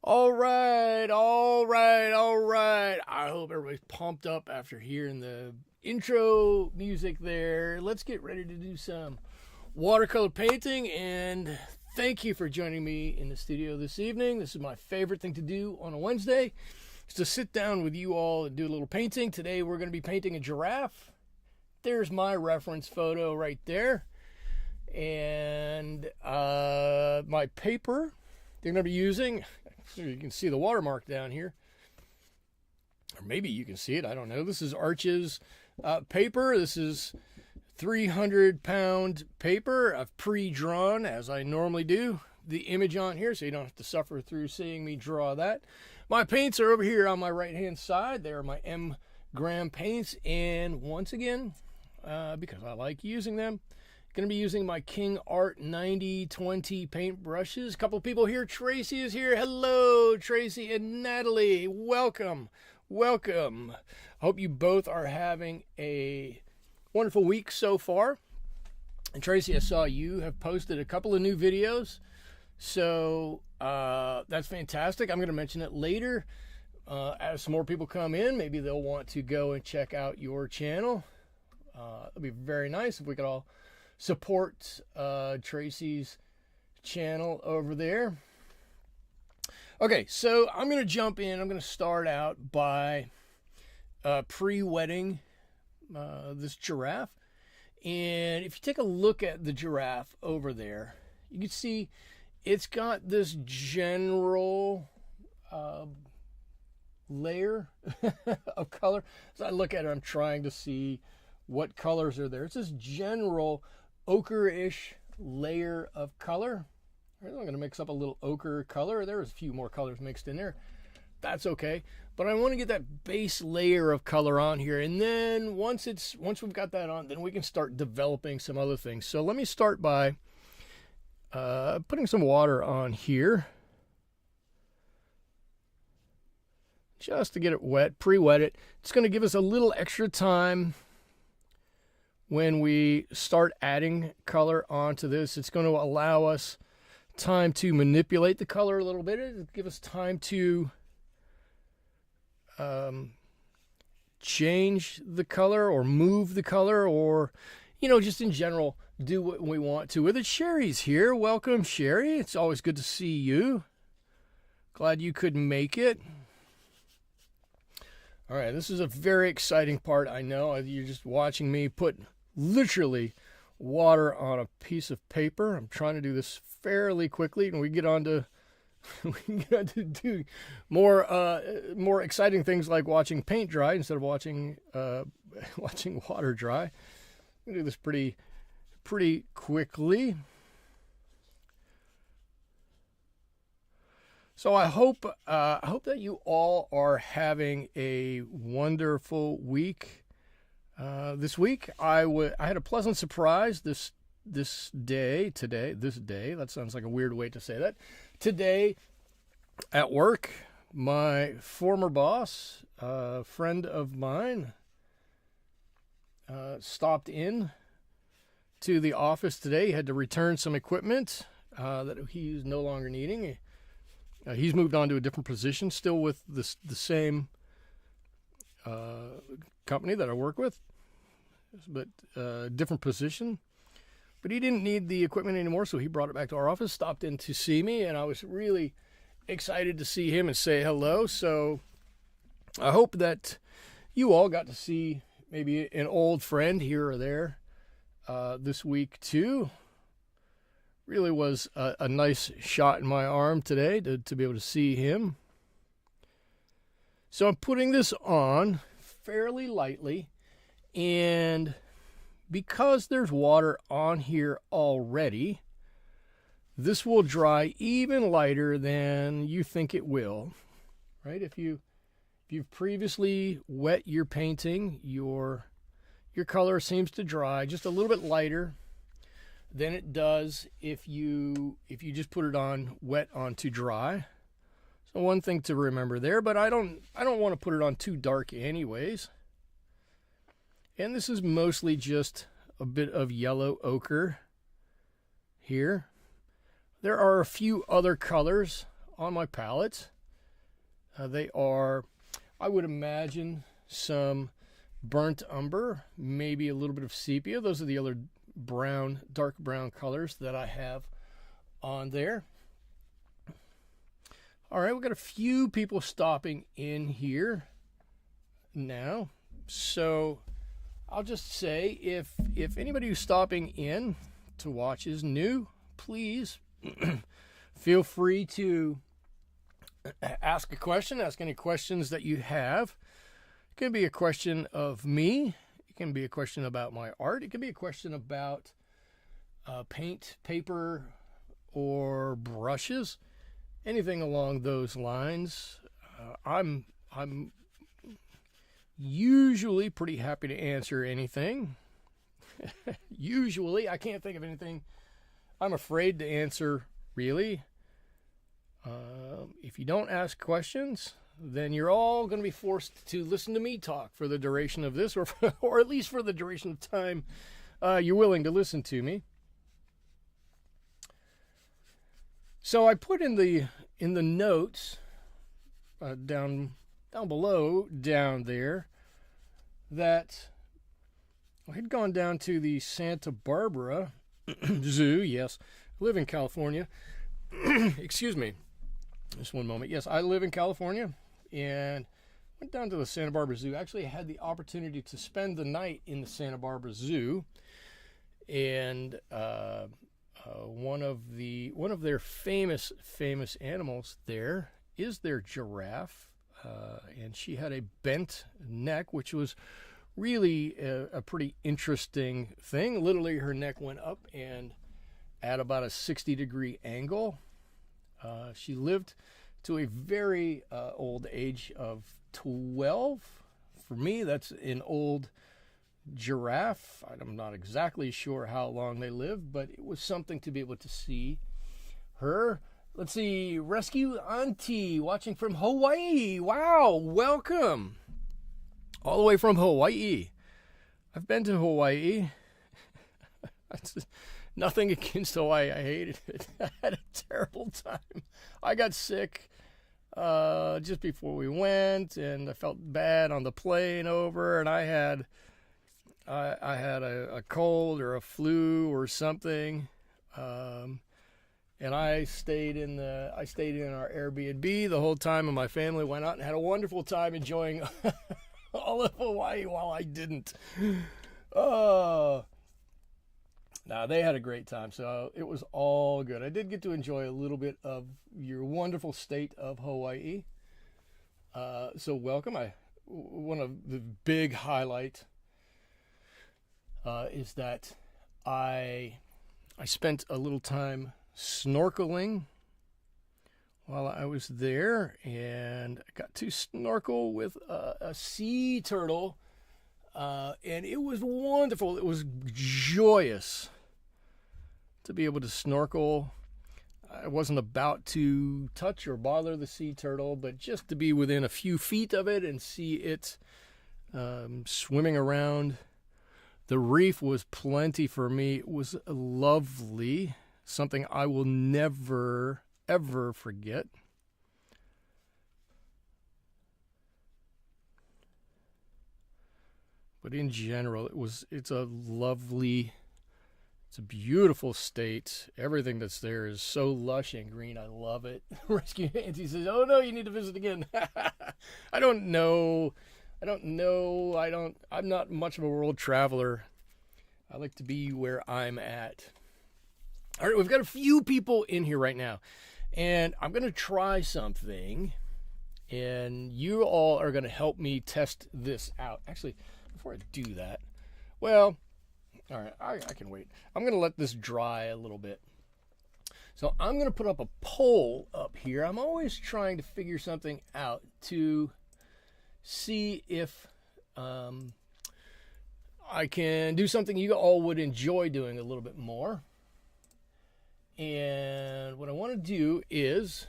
All right. I hope everybody's pumped up after hearing the intro music there. Let's get ready to do some watercolor painting, and thank you for joining me in the studio this evening. This is my favorite thing to do on a Wednesday, is to sit down with you all and do a little painting. Today we're going to be painting a giraffe. There's my reference photo right there. And my paper they're going to be using, so you can see the watermark down here, or maybe you can see it, I don't know. This is Arch's paper. This is 300-pound paper. I've pre-drawn, as I normally do, the image on here, so you don't have to suffer through seeing me draw that. My paints are over here on my right-hand side. They are my M. Graham paints, and once again, because I like using them, going to be using my King Art 9020 paint brushes. A couple of people here. Tracy is here. Hello, Tracy and Natalie. Welcome. Hope you both are having a wonderful week so far. And Tracy, I saw you have posted a couple of new videos, so that's fantastic. I'm going to mention it later as some more people come in. Maybe they'll want to go and check out your channel. It'll be very nice if we could all support Tracy's channel over there. Okay, so I'm going to jump in. I'm going to start out by pre-wetting this giraffe. And if you take a look at the giraffe over there, you can see it's got this general layer of color. As I look at it, I'm trying to see what colors are there. It's this general ochre-ish layer of color. I'm going to mix up a little ochre color. There's a few more colors mixed in there. That's okay. But I want to get that base layer of color on here. And then once we've got that on, then we can start developing some other things. So let me start by putting some water on here, just to get it wet, pre-wet it. It's going to give us a little extra time when we start adding color onto this. It's going to allow us time to manipulate the color a little bit. It'll give us time to change the color or move the color, or, you know, just in general, do what we want to with it. Sherry's here. Welcome, Sherry. It's always good to see you. Glad you could make it. All right, this is a very exciting part. I know you're just watching me put literally water on a piece of paper. I'm trying to do this fairly quickly, and we get on to do more exciting things like watching paint dry instead of watching water dry. We do this pretty quickly. So I hope that you all are having a wonderful week. This week, I had a pleasant surprise this day. That sounds like a weird way to say that. Today, at work, my former boss, a friend of mine, stopped in to the office today. He had to return some equipment that he's no longer needing. He's moved on to a different position, still with the same company that I work with, but different position. But he didn't need the equipment anymore, so he brought it back to our office, stopped in to see me, and I was really excited to see him and say hello. So I hope that you all got to see maybe an old friend here or there this week too. Really was a nice shot in my arm today to be able to see him. So I'm putting this on fairly lightly, and because there's water on here already, this will dry even lighter than you think it will, right? If you've previously wet your painting, your color seems to dry just a little bit lighter than it does if you just put it on wet onto dry. So one thing to remember there, but I don't want to put it on too dark anyways. And this is mostly just a bit of yellow ochre here. There are a few other colors on my palette. They are, I would imagine, some burnt umber, maybe a little bit of sepia. Those are the other brown, dark brown colors that I have on there. All right, we've got a few people stopping in here now. So I'll just say, if anybody who's stopping in to watch is new, please feel free to ask a question, ask any questions that you have. It can be a question of me. It can be a question about my art. It can be a question about paint, paper, or brushes. Anything along those lines. I'm usually pretty happy to answer anything. Usually, I can't think of anything I'm afraid to answer, really. If you don't ask questions, then you're all going to be forced to listen to me talk for the duration of this, or at least for the duration of time you're willing to listen to me. So I put in the notes down below down there that I had gone down to the Santa Barbara Zoo. Yes, I live in California. Excuse me. Just one moment. Yes, I live in California and went down to the Santa Barbara Zoo. Actually, I had the opportunity to spend the night in the Santa Barbara Zoo, and one of their famous animals there is their giraffe, and she had a bent neck, which was really a pretty interesting thing. Literally, her neck went up and at about a 60-degree angle. She lived to a very old age of 12. For me, that's an old giraffe. I'm not exactly sure how long they lived, but it was something to be able to see her. Let's see, Rescue Auntie watching from Hawaii. Wow, welcome. All the way from Hawaii. I've been to Hawaii. Nothing against Hawaii. I hated it. I had a terrible time. I got sick just before we went, and I felt bad on the plane over, and I had a cold or a flu or something, and I stayed in our Airbnb the whole time, and my family went out and had a wonderful time enjoying all of Hawaii while I didn't. No, they had a great time, so it was all good. I did get to enjoy a little bit of your wonderful state of Hawaii. So welcome. One of the big highlights is that I spent a little time snorkeling while I was there, and I got to snorkel with a sea turtle, and it was wonderful. It was joyous to be able to snorkel. I wasn't about to touch or bother the sea turtle, but just to be within a few feet of it and see it swimming around. The reef was plenty for me. It was lovely, something I will never, ever forget. But in general, it's a beautiful state. Everything that's there is so lush and green. I love it. Rescue Auntie says, "Oh no, you need to visit again." I don't know. I'm not much of a world traveler. I like to be where I'm at. All right, we've got a few people in here right now, and I'm going to try something, and you all are going to help me test this out. Actually, before I do that, well, all right, I can wait. I'm going to let this dry a little bit. So I'm going to put up a poll up here. I'm always trying to figure something out to see if I can do something you all would enjoy doing a little bit more. And what I want to do is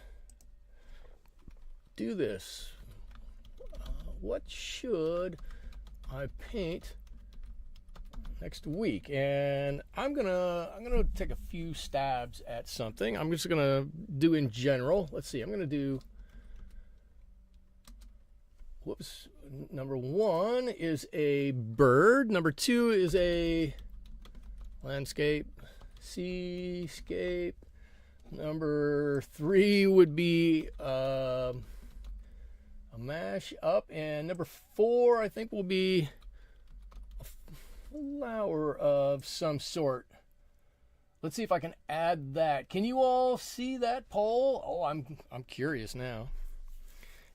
do this. What should I paint next week? And I'm gonna take a few stabs at something. I'm just gonna do in general. Let's see. I'm gonna do whoops, number 1 is a bird. Number 2 is a landscape, seascape. Number 3 would be a mash up, and number 4 I think will be a flower of some sort. Let's see if I can add that. Can you all see that poll? Oh, I'm curious now.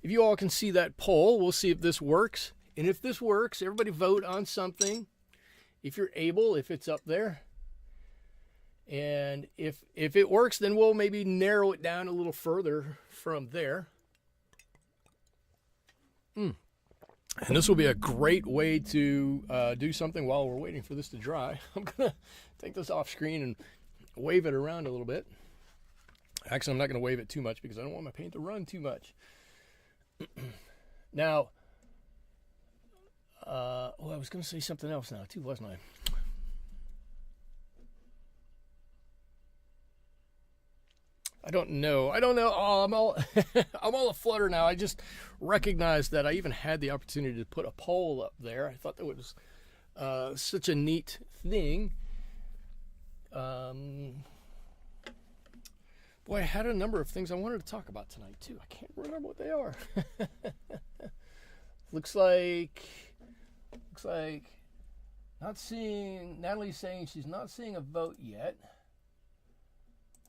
If you all can see that poll, we'll see if this works. And if this works, everybody vote on something. If you're able, if it's up there. And if it works, then we'll maybe narrow it down a little further from there. And this will be a great way to do something while we're waiting for this to dry. I'm going to take this off screen and wave it around a little bit. Actually, I'm not going to wave it too much because I don't want my paint to run too much. Now, I was going to say something else now too, wasn't I? I don't know. Oh, I'm all I'm all aflutter now. I just recognized that I even had the opportunity to put a poll up there. I thought that was such a neat thing. Boy, I had a number of things I wanted to talk about tonight too. I can't remember what they are. Looks like not seeing. Natalie's saying she's not seeing a vote yet.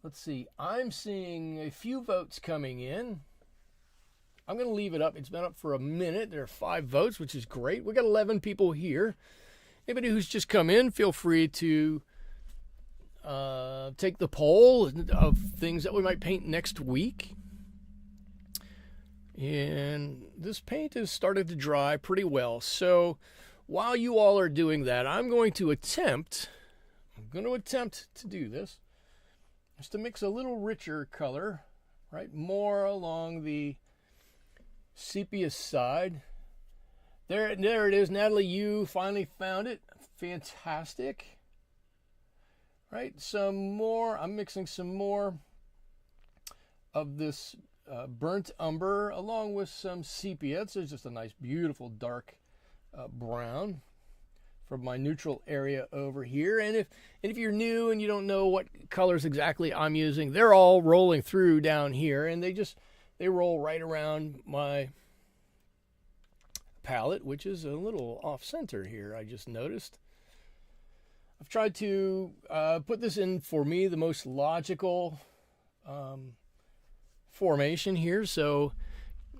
Let's see. I'm seeing a few votes coming in. I'm going to leave it up. It's been up for a minute. There are 5 votes, which is great. We got 11 people here. Anybody who's just come in, feel free to take the poll of things that we might paint next week. And this paint has started to dry pretty well. So while you all are doing that, I'm going to attempt to do this. Just to mix a little richer color, right? More along the sepia side. There it is. Natalie, you finally found it. Fantastic. Right? Some more. I'm mixing some more of this burnt umber along with some sepia. It's just a nice, beautiful, dark brown from my neutral area over here. And if you're new and you don't know what colors exactly I'm using, they're all rolling through down here, and they roll right around my palette, which is a little off center here, I just noticed. I've tried to put this in, for me, the most logical formation here. So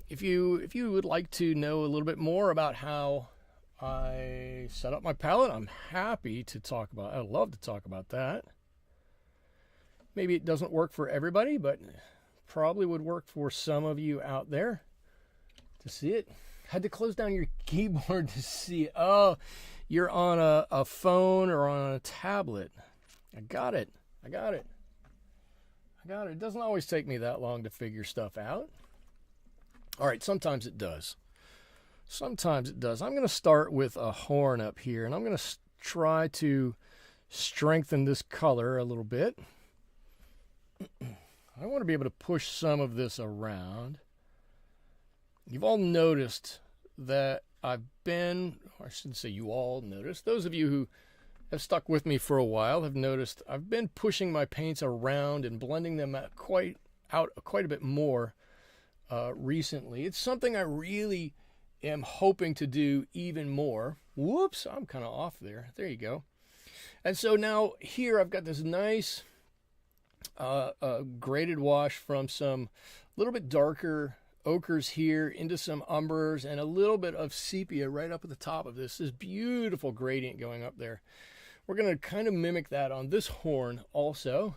if you would like to know a little bit more about how I set up my palette, I'm happy to talk about. I'd love to talk about that. Maybe it doesn't work for everybody, but probably would work for some of you out there to see it. Had to close down your keyboard to see it. Oh, you're on a phone or on a tablet. I got it. It doesn't always take me that long to figure stuff out. All right, sometimes it does. I'm going to start with a horn up here, and I'm going to try to strengthen this color a little bit. I want to be able to push some of this around. You've all noticed that I shouldn't say you all noticed. Those of you who have stuck with me for a while have noticed I've been pushing my paints around and blending them out quite a bit more recently. It's something I really am hoping to do even more. Whoops, I'm kind of off there. There you go. And so now here I've got this nice graded wash from some little bit darker ochres here into some umbers and a little bit of sepia right up at the top of this. This beautiful gradient going up there. We're going to kind of mimic that on this horn also.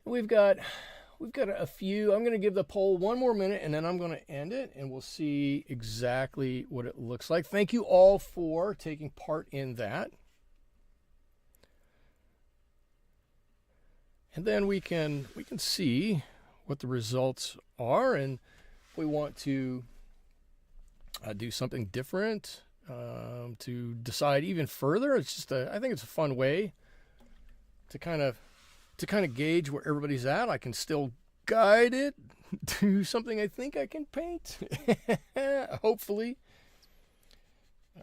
We've got a few. I'm going to give the poll one more minute, and then I'm going to end it, and we'll see exactly what it looks like. Thank you all for taking part in that. And then we can see what the results are, and if we want to do something different, to decide even further. It's just I think it's a fun way to kind of gauge where everybody's at. I can still guide it do something I think I can paint. Hopefully.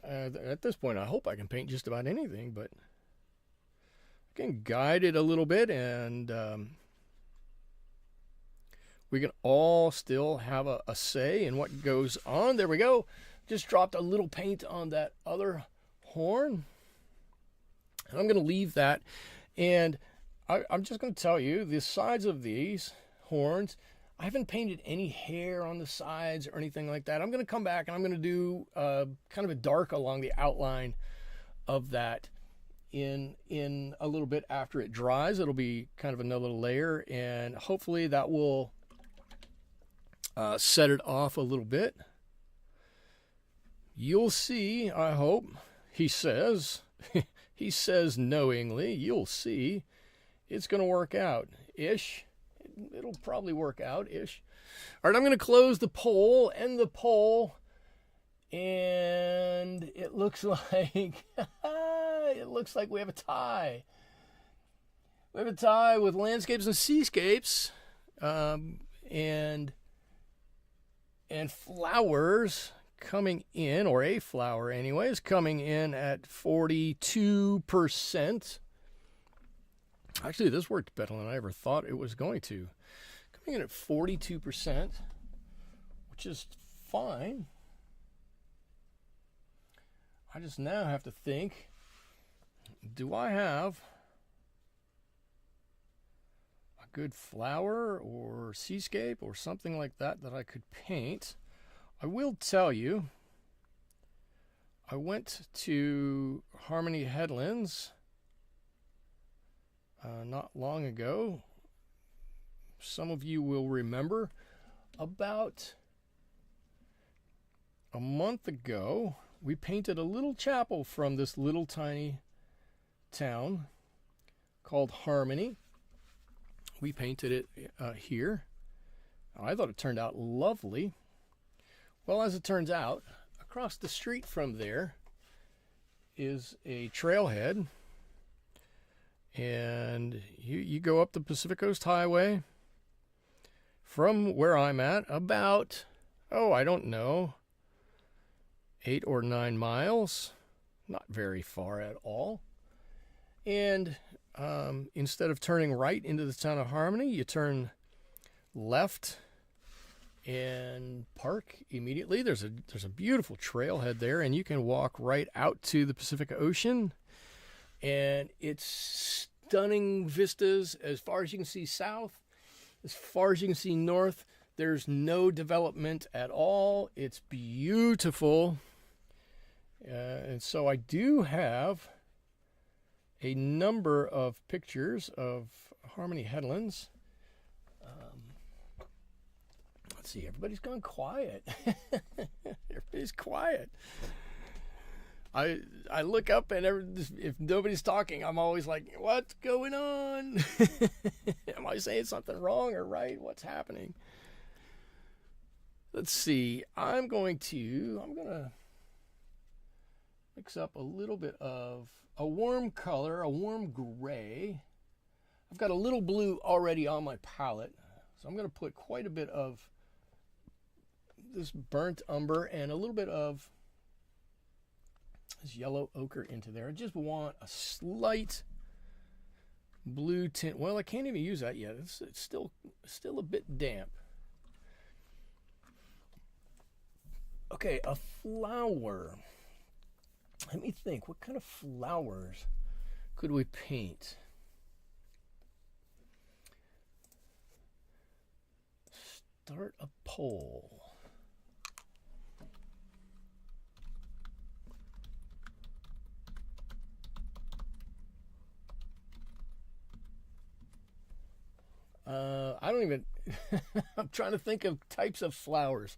At this point, I hope I can paint just about anything, but I can guide it a little bit, and we can all still have a say in what goes on. There we go. Just dropped a little paint on that other horn. And I'm going to leave that. And I'm just going to tell you, the sides of these horns, I haven't painted any hair on the sides or anything like that. I'm going to come back and I'm going to do kind of a dark along the outline of that in a little bit after it dries. It'll be kind of another layer, and hopefully that will set it off a little bit. You'll see, I hope. He says, he says knowingly, you'll see. It's going to work out, ish. It'll probably work out, ish. All right, I'm going to close the poll, end the poll, and it looks like we have a tie. We have a tie with landscapes and seascapes, and flowers coming in, or a flower anyways, coming in at 42%. Actually, this worked better than I ever thought it was going to. Coming in at 42%, which is fine. I just now have to think, do I have a good flower or seascape or something like that that I could paint? I will tell you, I went to Harmony Headlands not long ago. Some of you will remember, about a month ago, we painted a little chapel from this little tiny town called Harmony. We painted it here. I thought it turned out lovely. Well, as it turns out, across the street from there is a trailhead, and you go up the Pacific Coast Highway from where I'm at about, I don't know, 8 or 9 miles. Not very far at all. And instead of turning right into the town of Harmony, you turn left and park immediately. There's a beautiful trailhead there, and you can walk right out to the Pacific Ocean. And it's stunning vistas as far as you can see south, as far as you can see north. There's no development at all. It's beautiful. And so I do have a number of pictures of Harmony Headlands. Let's see, everybody's gone quiet. Everybody's quiet. I look up, and if nobody's talking, I'm always like, what's going on? Am I saying something wrong or right? What's happening? Let's see. I'm going to mix up a little bit of a warm color, a warm gray. I've got a little blue already on my palette, so I'm going to put quite a bit of this burnt umber and a little bit of this yellow ochre into there. I just want a slight blue tint. Well, I can't even use that yet. It's still a bit damp. Okay, a flower. Let me think. What kind of flowers could we paint? Start a poll. I don't even, I'm trying to think of types of flowers.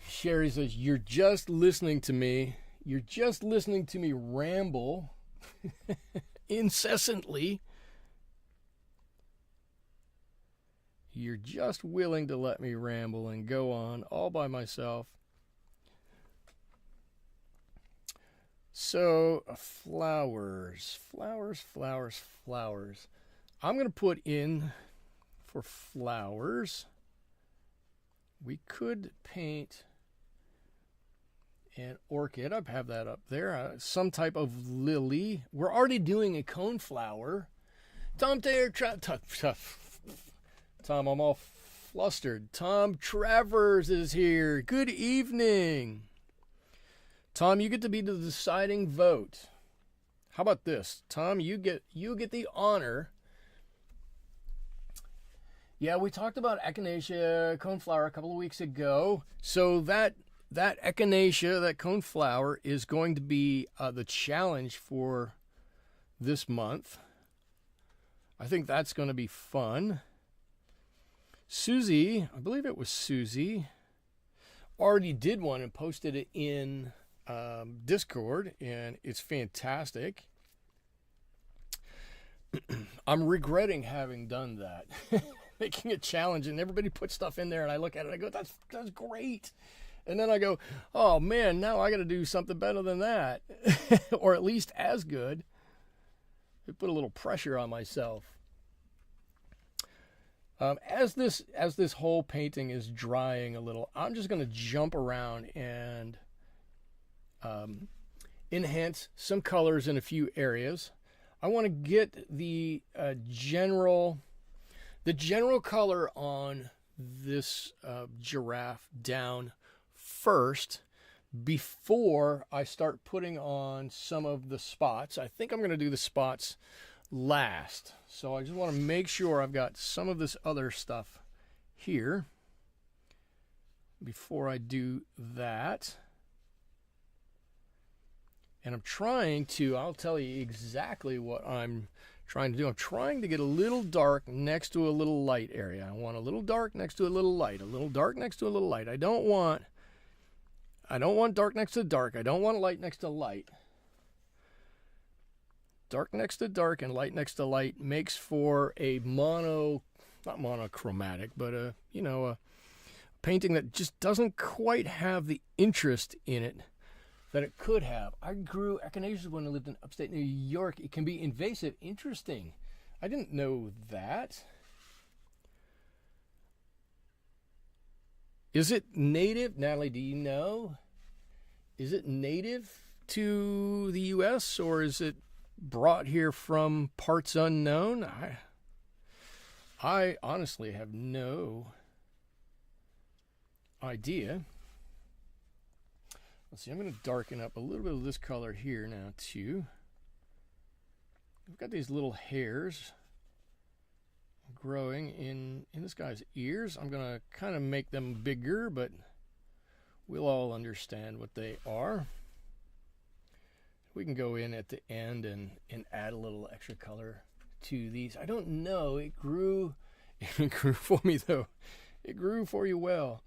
Sherry says, you're just listening to me. You're just listening to me ramble incessantly. You're just willing to let me ramble and go on all by myself. So flowers. I'm going to put in for flowers. We could paint an orchid. I have that up there. Some type of lily. We're already doing a coneflower. Tom, I'm all flustered. Tom Travers is here. Good evening. Tom, you get to be the deciding vote. How about this? Tom, you get the honor. Yeah, we talked about echinacea coneflower a couple of weeks ago. So that echinacea, that coneflower, is going to be the challenge for this month. I think that's going to be fun. Susie, I believe it was Susie, already did one and posted it in Discord, and it's fantastic. I'm regretting having done that. Making a challenge, and everybody puts stuff in there, and I look at it, I go, that's great. And then I go, oh man, now I got to do something better than that, or at least as good. It put a little pressure on myself. As this whole painting is drying a little, I'm just going to jump around and enhance some colors in a few areas. I want to get the general color on this giraffe down first before I start putting on some of the spots. I think I'm going to do the spots last. So I just want to make sure I've got some of this other stuff here before I do that. And I'm trying to, I'll tell you exactly what I'm trying to do. I'm trying to get a little dark next to a little light area. I want a little dark next to a little light, a little dark next to a little light. I don't want dark next to dark. I don't want light next to light. Dark next to dark and light next to light makes for a not monochromatic, but a painting that just doesn't quite have the interest in it that it could have. I grew echinaceas when I lived in upstate New York. It can be invasive. Interesting. I didn't know that. Is it native? Natalie, do you know? Is it native to the U.S. or is it brought here from parts unknown? I honestly have no idea. Let's see, I'm going to darken up a little bit of this color here now too. We've got these little hairs growing in this guy's ears. I'm going to kind of make them bigger, but we'll all understand what they are. We can go in at the end and add a little extra color to these. I don't know. It grew for me though. It grew for you well.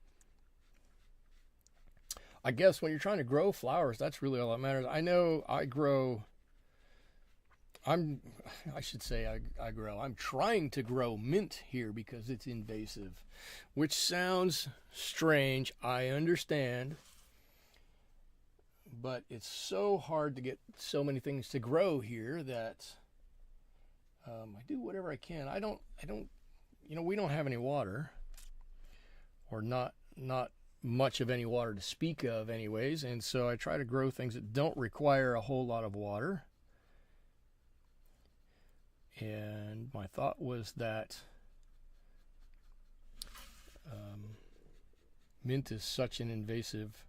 I guess when you're trying to grow flowers, that's really all that matters. I know I grow. I'm trying to grow mint here because it's invasive, which sounds strange. I understand. But it's so hard to get so many things to grow here that I do whatever I can. I don't, we don't have any water, or not much of any water to speak of anyways. And so I try to grow things that don't require a whole lot of water. And my thought was that mint is such an invasive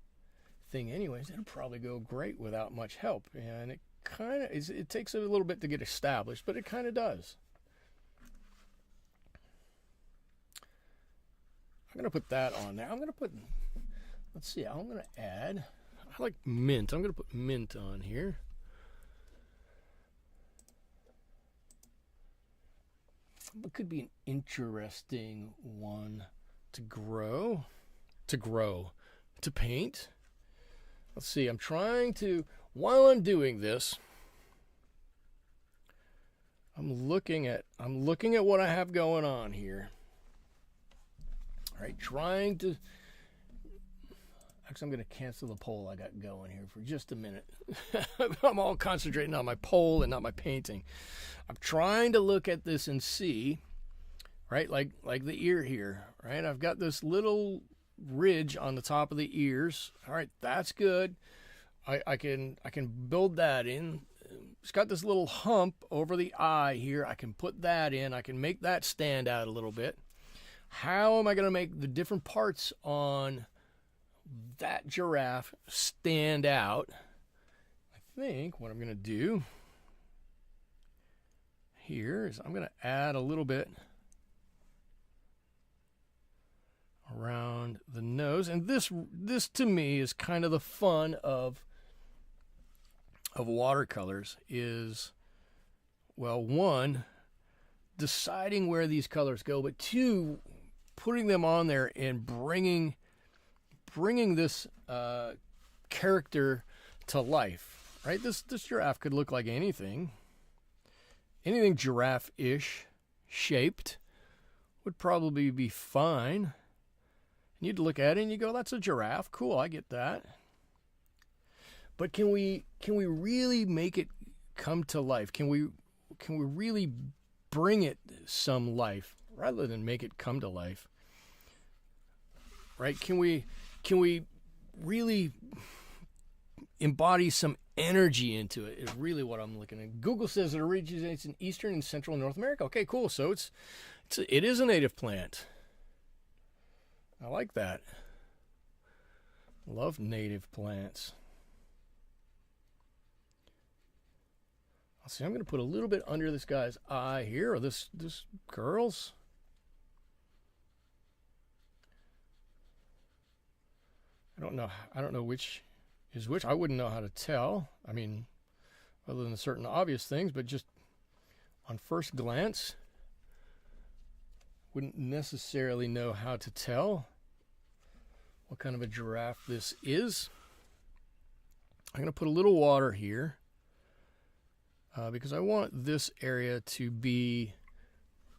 thing anyways, it'll probably go great without much help. And it kind of is, it takes a little bit to get established, but it kind of does. I'm going to put that on there. I'm going to put, let's see, I'm going to add, I like mint. I'm going to put mint on here. It could be an interesting one to paint. Let's see, I'm trying to, while I'm doing this, I'm looking at what I have going on here. All right, Actually, I'm going to cancel the poll I got going here for just a minute. I'm all concentrating on my poll and not my painting. I'm trying to look at this and see, right, like the ear here, right? I've got this little ridge on the top of the ears. All right, that's good. I can build that in. It's got this little hump over the eye here. I can put that in. I can make that stand out a little bit. How am I going to make the different parts on that giraffe stand out? I think what I'm going to do here is I'm going to add a little bit around the nose. And this to me is kind of the fun of watercolors is, well, one, deciding where these colors go, but two, putting them on there and bringing this character to life, right? This giraffe could look like anything giraffe-ish shaped would probably be fine. And you'd look at it and you go, that's a giraffe. Cool, I get that. But can we really make it come to life? Can we really bring it some life rather than make it come to life? Right? Can we really embody some energy into it? Is really what I'm looking at. Google says it originates in eastern and central North America. Okay, cool. So it is a native plant. I like that. Love native plants. See, I'm going to put a little bit under this guy's eye here, or this girl's. I don't know which is which. I wouldn't know how to tell. I mean, other than certain obvious things, but just on first glance, wouldn't necessarily know how to tell what kind of a giraffe this is. I'm going to put a little water here. Because I want this area to be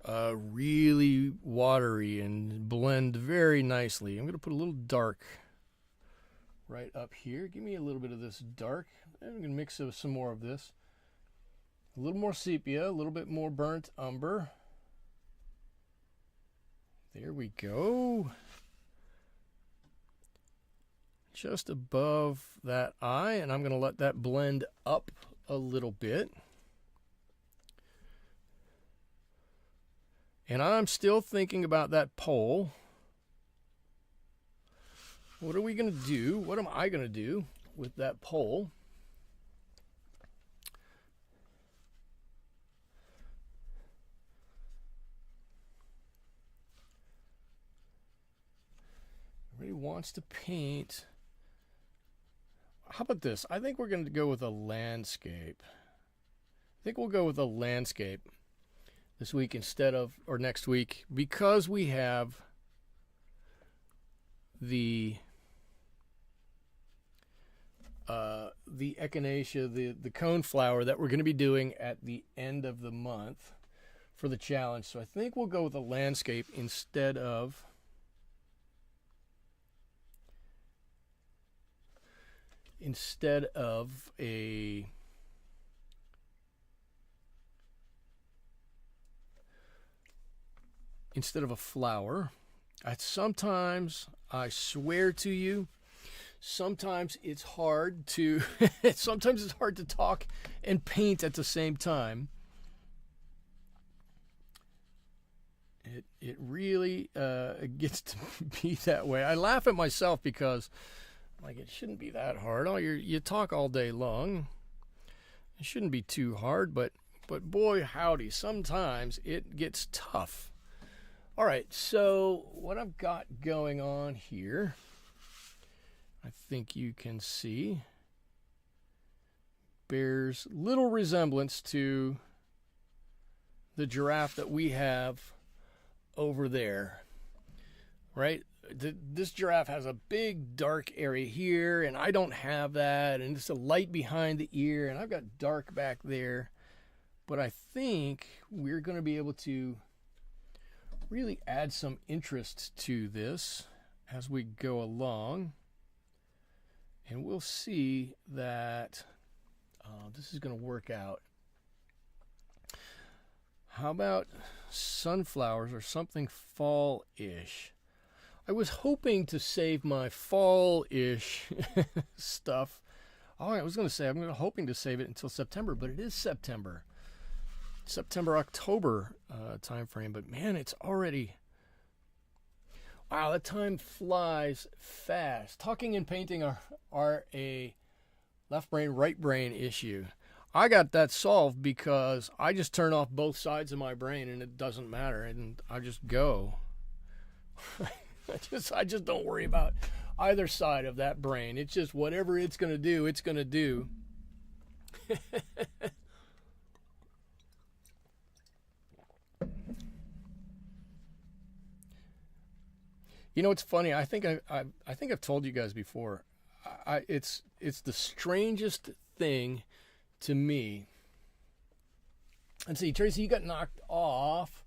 really watery and blend very nicely. I'm going to put a little dark right up here. Give me a little bit of this dark. I'm going to mix some more of this. A little more sepia, a little bit more burnt umber. There we go. Just above that eye, and I'm going to let that blend up a little bit. And I'm still thinking about that pole. What are we going to do? What am I going to do with that pole? Everybody wants to paint. How about this? I think we're going to go with a landscape. I think we'll go with a landscape this week or next week, because we have the echinacea, the coneflower that we're going to be doing at the end of the month for the challenge. So I think we'll go with a landscape instead of a flower. Sometimes, I swear to you, sometimes it's hard to talk and paint at the same time. It really gets to be that way. I laugh at myself because, like, it shouldn't be that hard. Oh, you talk all day long. It shouldn't be too hard, but boy, howdy, sometimes it gets tough. All right, so what I've got going on here, I think you can see, bears little resemblance to the giraffe that we have over there, right? This giraffe has a big dark area here, and I don't have that, and it's a light behind the ear, and I've got dark back there. But I think we're going to be able to really add some interest to this as we go along. And we'll see that this is going to work out. How about sunflowers or something fall-ish? I was hoping to save my fall-ish stuff. Oh, I was going to say I'm hoping to save it until September, but it is September. September-October time frame. But man, it's already... Wow, that time flies fast. Talking and painting are a left brain, right brain issue. I got that solved because I just turn off both sides of my brain and it doesn't matter, and I just go. I just don't worry about either side of that brain. It's just whatever it's going to do, it's going to do. You know, it's funny. I think I've told you guys before. It's the strangest thing to me. Let's see, Tracy, you got knocked off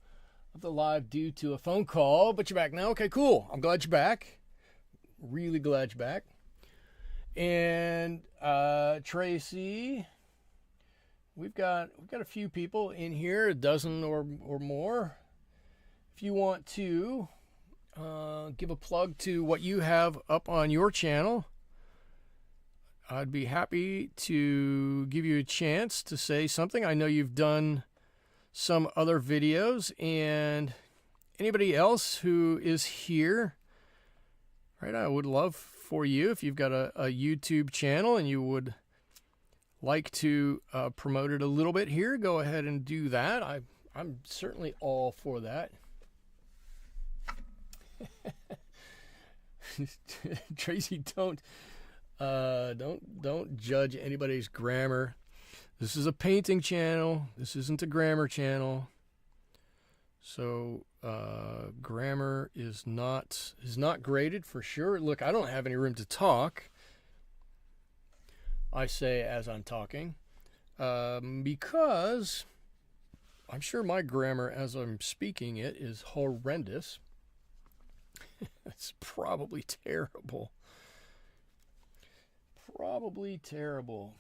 of the live due to a phone call, but you're back now. Okay, cool. I'm glad you're back. Really glad you're back. And Tracy, we've got a few people in here, a dozen or more. If you want to give a plug to what you have up on your channel, I'd be happy to give you a chance to say something. I know you've done some other videos, and anybody else who is here, right? I would love for you, if you've got a YouTube channel and you would like to promote it a little bit here, go ahead and do that. I'm certainly all for that. Tracy, don't judge anybody's grammar. This is a painting channel. This isn't a grammar channel. So grammar is not graded for sure. Look, I don't have any room to talk. I say as I'm talking, because I'm sure my grammar as I'm speaking it is horrendous. It's probably terrible. Probably terrible.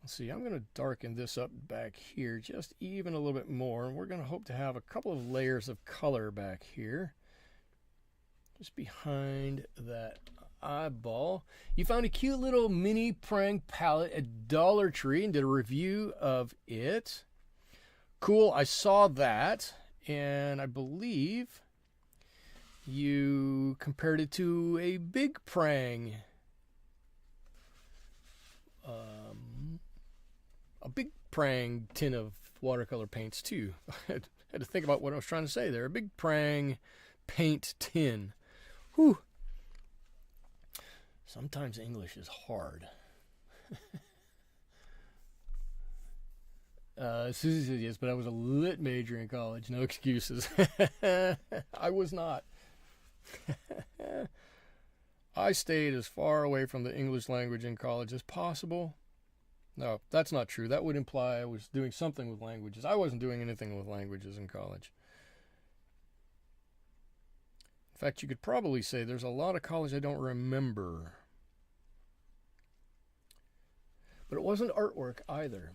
Let's see, I'm going to darken this up back here just even a little bit more. And we're going to hope to have a couple of layers of color back here, just behind that eyeball. You found a cute little mini prang palette at Dollar Tree and did a review of it. Cool, I saw that, and I believe you compared it to a big prang. A big prang tin of watercolor paints too. I had to think about what I was trying to say there. A big prang paint tin. Whew. Sometimes English is hard. Susie says yes, but I was a lit major in college. No excuses. I was not. I stayed as far away from the English language in college as possible. No, that's not true. That would imply I was doing something with languages. I wasn't doing anything with languages in college. In fact, you could probably say there's a lot of college I don't remember. But it wasn't artwork either.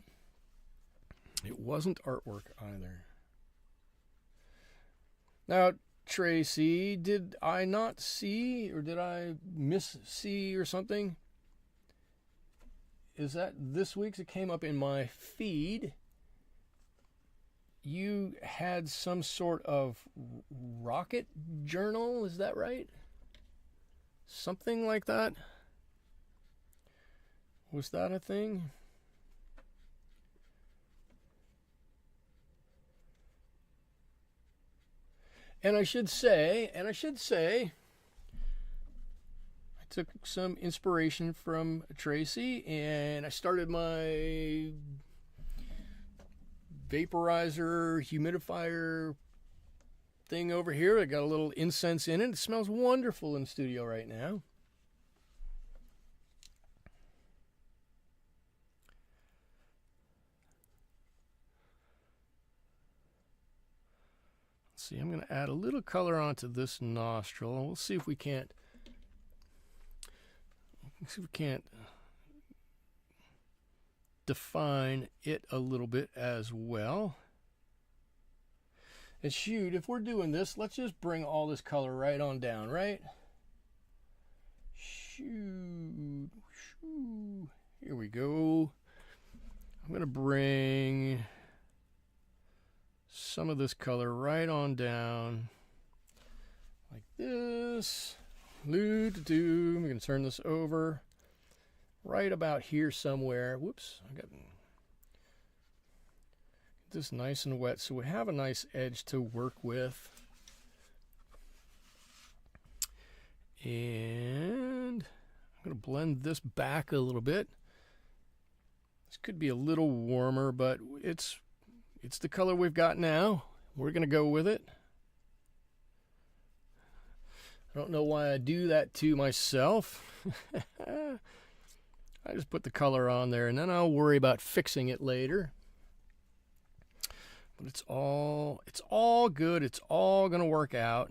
It wasn't artwork either. Now, Tracy, did I not see, or did I miss see or something? Is that this week's? It came up in my feed. You had some sort of rocket journal, is that right? Something like that? Was that a thing? And I should say, I took some inspiration from Tracy, and I started my vaporizer, humidifier thing over here. I got a little incense in it. It smells wonderful in the studio right now. See, I'm going to add a little color onto this nostril, and we'll see if we can't see if we can't define it a little bit as well. And shoot, if we're doing this, let's just bring all this color right on down, right? Shoot. Here we go. I'm going to bring some of this color right on down like this. I'm going to turn this over right about here somewhere. Whoops, I got this nice and wet, so we have a nice edge to work with. And I'm going to blend this back a little bit. This could be a little warmer, but it's the color we've got now. We're going to go with it. I don't know why I do that to myself. I just put the color on there, and then I'll worry about fixing it later. But it's all good. It's all going to work out.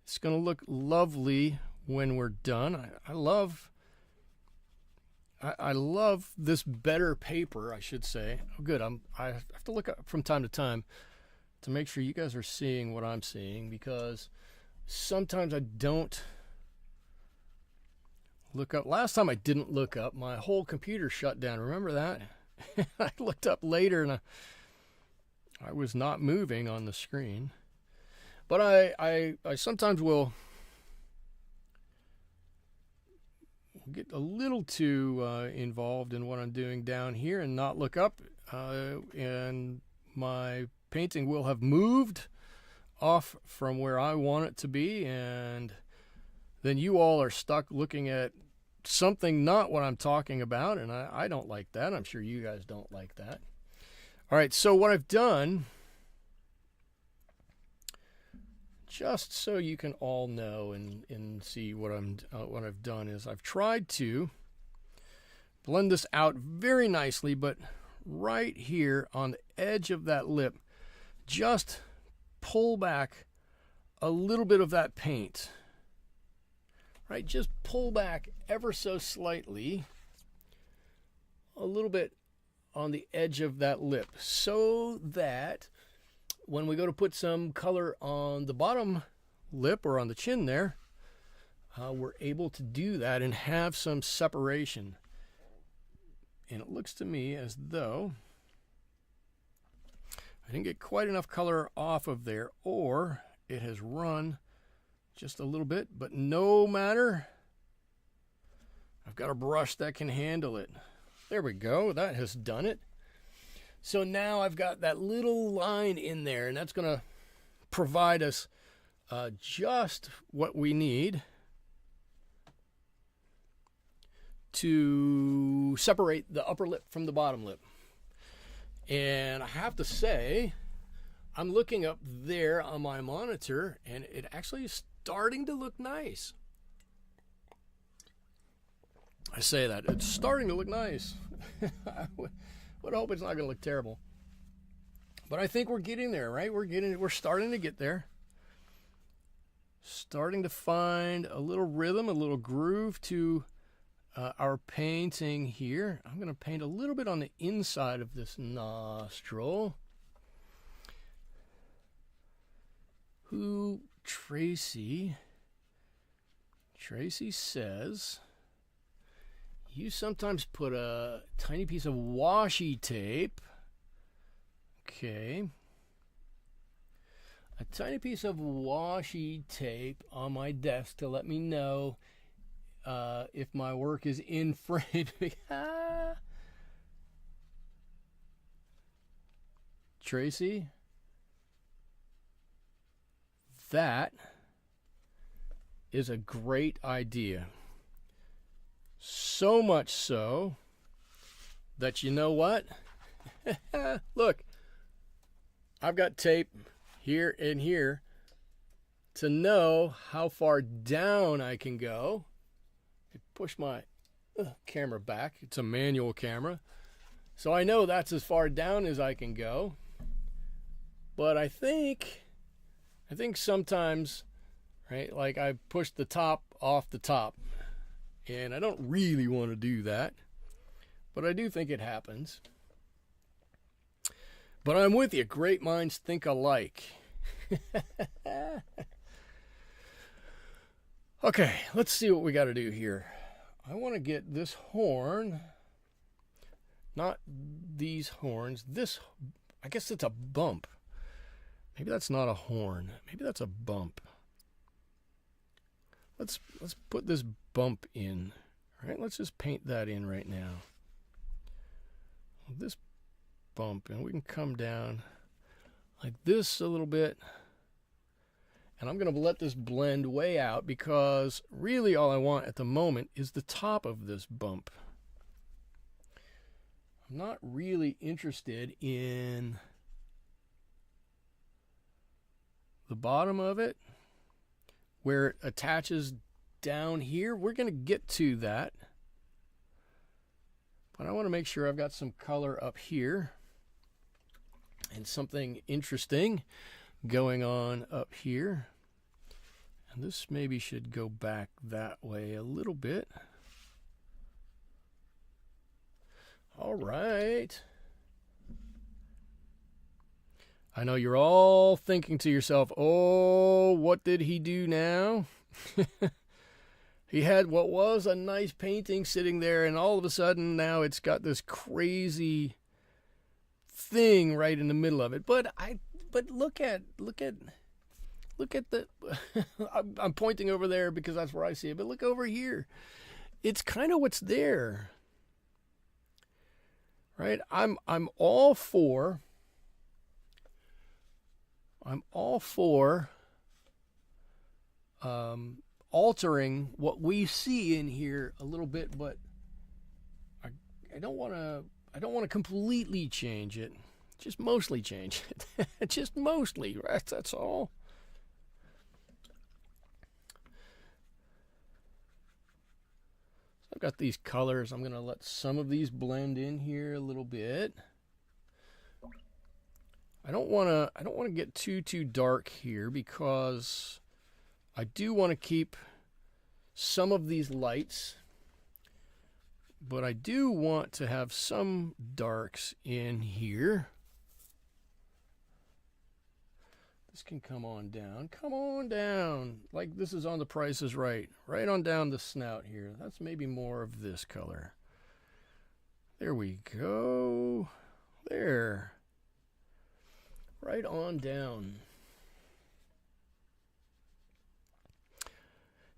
It's going to look lovely when we're done. I love this better paper, I should say. Oh, good. I have to look up from time to time to make sure you guys are seeing what I'm seeing, because sometimes I don't look up. Last time I didn't look up, my whole computer shut down. Remember that? I looked up later, and I was not moving on the screen. But I sometimes will get a little too involved in what I'm doing down here and not look up, and my painting will have moved off from where I want it to be, and then you all are stuck looking at something not what I'm talking about, and I don't like that. I'm sure you guys don't like that. All right, so what I've done, just so you can all know and see what I've done, is I've tried to blend this out very nicely, but right here on the edge of that lip, just pull back a little bit of that paint. Right, just pull back ever so slightly, a little bit on the edge of that lip, so that when we go to put some color on the bottom lip or on the chin there, we're able to do that and have some separation. And it looks to me as though I didn't get quite enough color off of there, or it has run just a little bit, but no matter. I've got a brush that can handle it. There we go. That has done it. So now I've got that little line in there, and that's going to provide us just what we need to separate the upper lip from the bottom lip. And I have to say, I'm looking up there on my monitor, and it actually is starting to look nice. I say that. It's starting to look nice. I would hope it's not going to look terrible. But I think we're getting there, right? We're starting to get there. Starting to find a little rhythm, a little groove to our painting here. I'm going to paint a little bit on the inside of this nostril. Tracy says, you sometimes put a tiny piece of washi tape. Okay. A tiny piece of washi tape on my desk to let me know if my work is in frame. Tracy, that is a great idea. So much so that, you know what? Look, I've got tape here and here to know how far down I can go. I push my camera back. It's a manual camera. So I know that's as far down as I can go. But I think sometimes, right, like I push the top off the top. And I don't really want to do that, but I do think it happens. But I'm with you. Great minds think alike. Okay, let's see what we got to do here. I want to get this horn, not these horns. This, I guess it's a bump. Maybe that's not a horn. Maybe that's a bump. Let's put this bump in. All right, let's just paint that in right now. This bump, and we can come down like this a little bit. And I'm going to let this blend way out because really all I want at the moment is the top of this bump. I'm not really interested in the bottom of it where it attaches down here. We're going to get to that. But I want to make sure I've got some color up here and something interesting going on up here. And this maybe should go back that way a little bit. All right. I know you're all thinking to yourself, oh, what did he do now? He had what was a nice painting sitting there, and all of a sudden now it's got this crazy thing right in the middle of it. But look at the I'm pointing over there because that's where I see it, but look over here. It's kind of what's there. Right? I'm all for altering what we see in here a little bit, but I don't want to completely change it. Just mostly change it. Just mostly, right? That's all. So I've got these colors. I'm going to let some of these blend in here a little bit. I don't want to get too dark here because I do want to keep some of these lights, but I do want to have some darks in here. This can come on down. Come on down. Like this is on The Price is Right. Right on down the snout here. That's maybe more of this color. There we go. There. Right on down.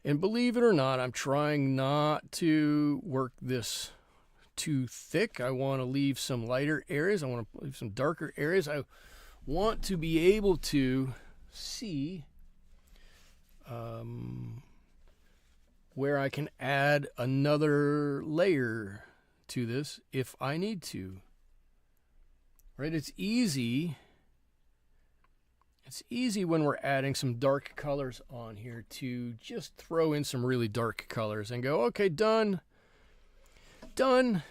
And believe it or not, I'm trying not to work this too thick. I want to leave some lighter areas. I want to leave some darker areas. I want to be able to see where I can add another layer to this if I need to. Right? It's easy. It's easy when we're adding some dark colors on here to just throw in some really dark colors and go, okay, done. Done.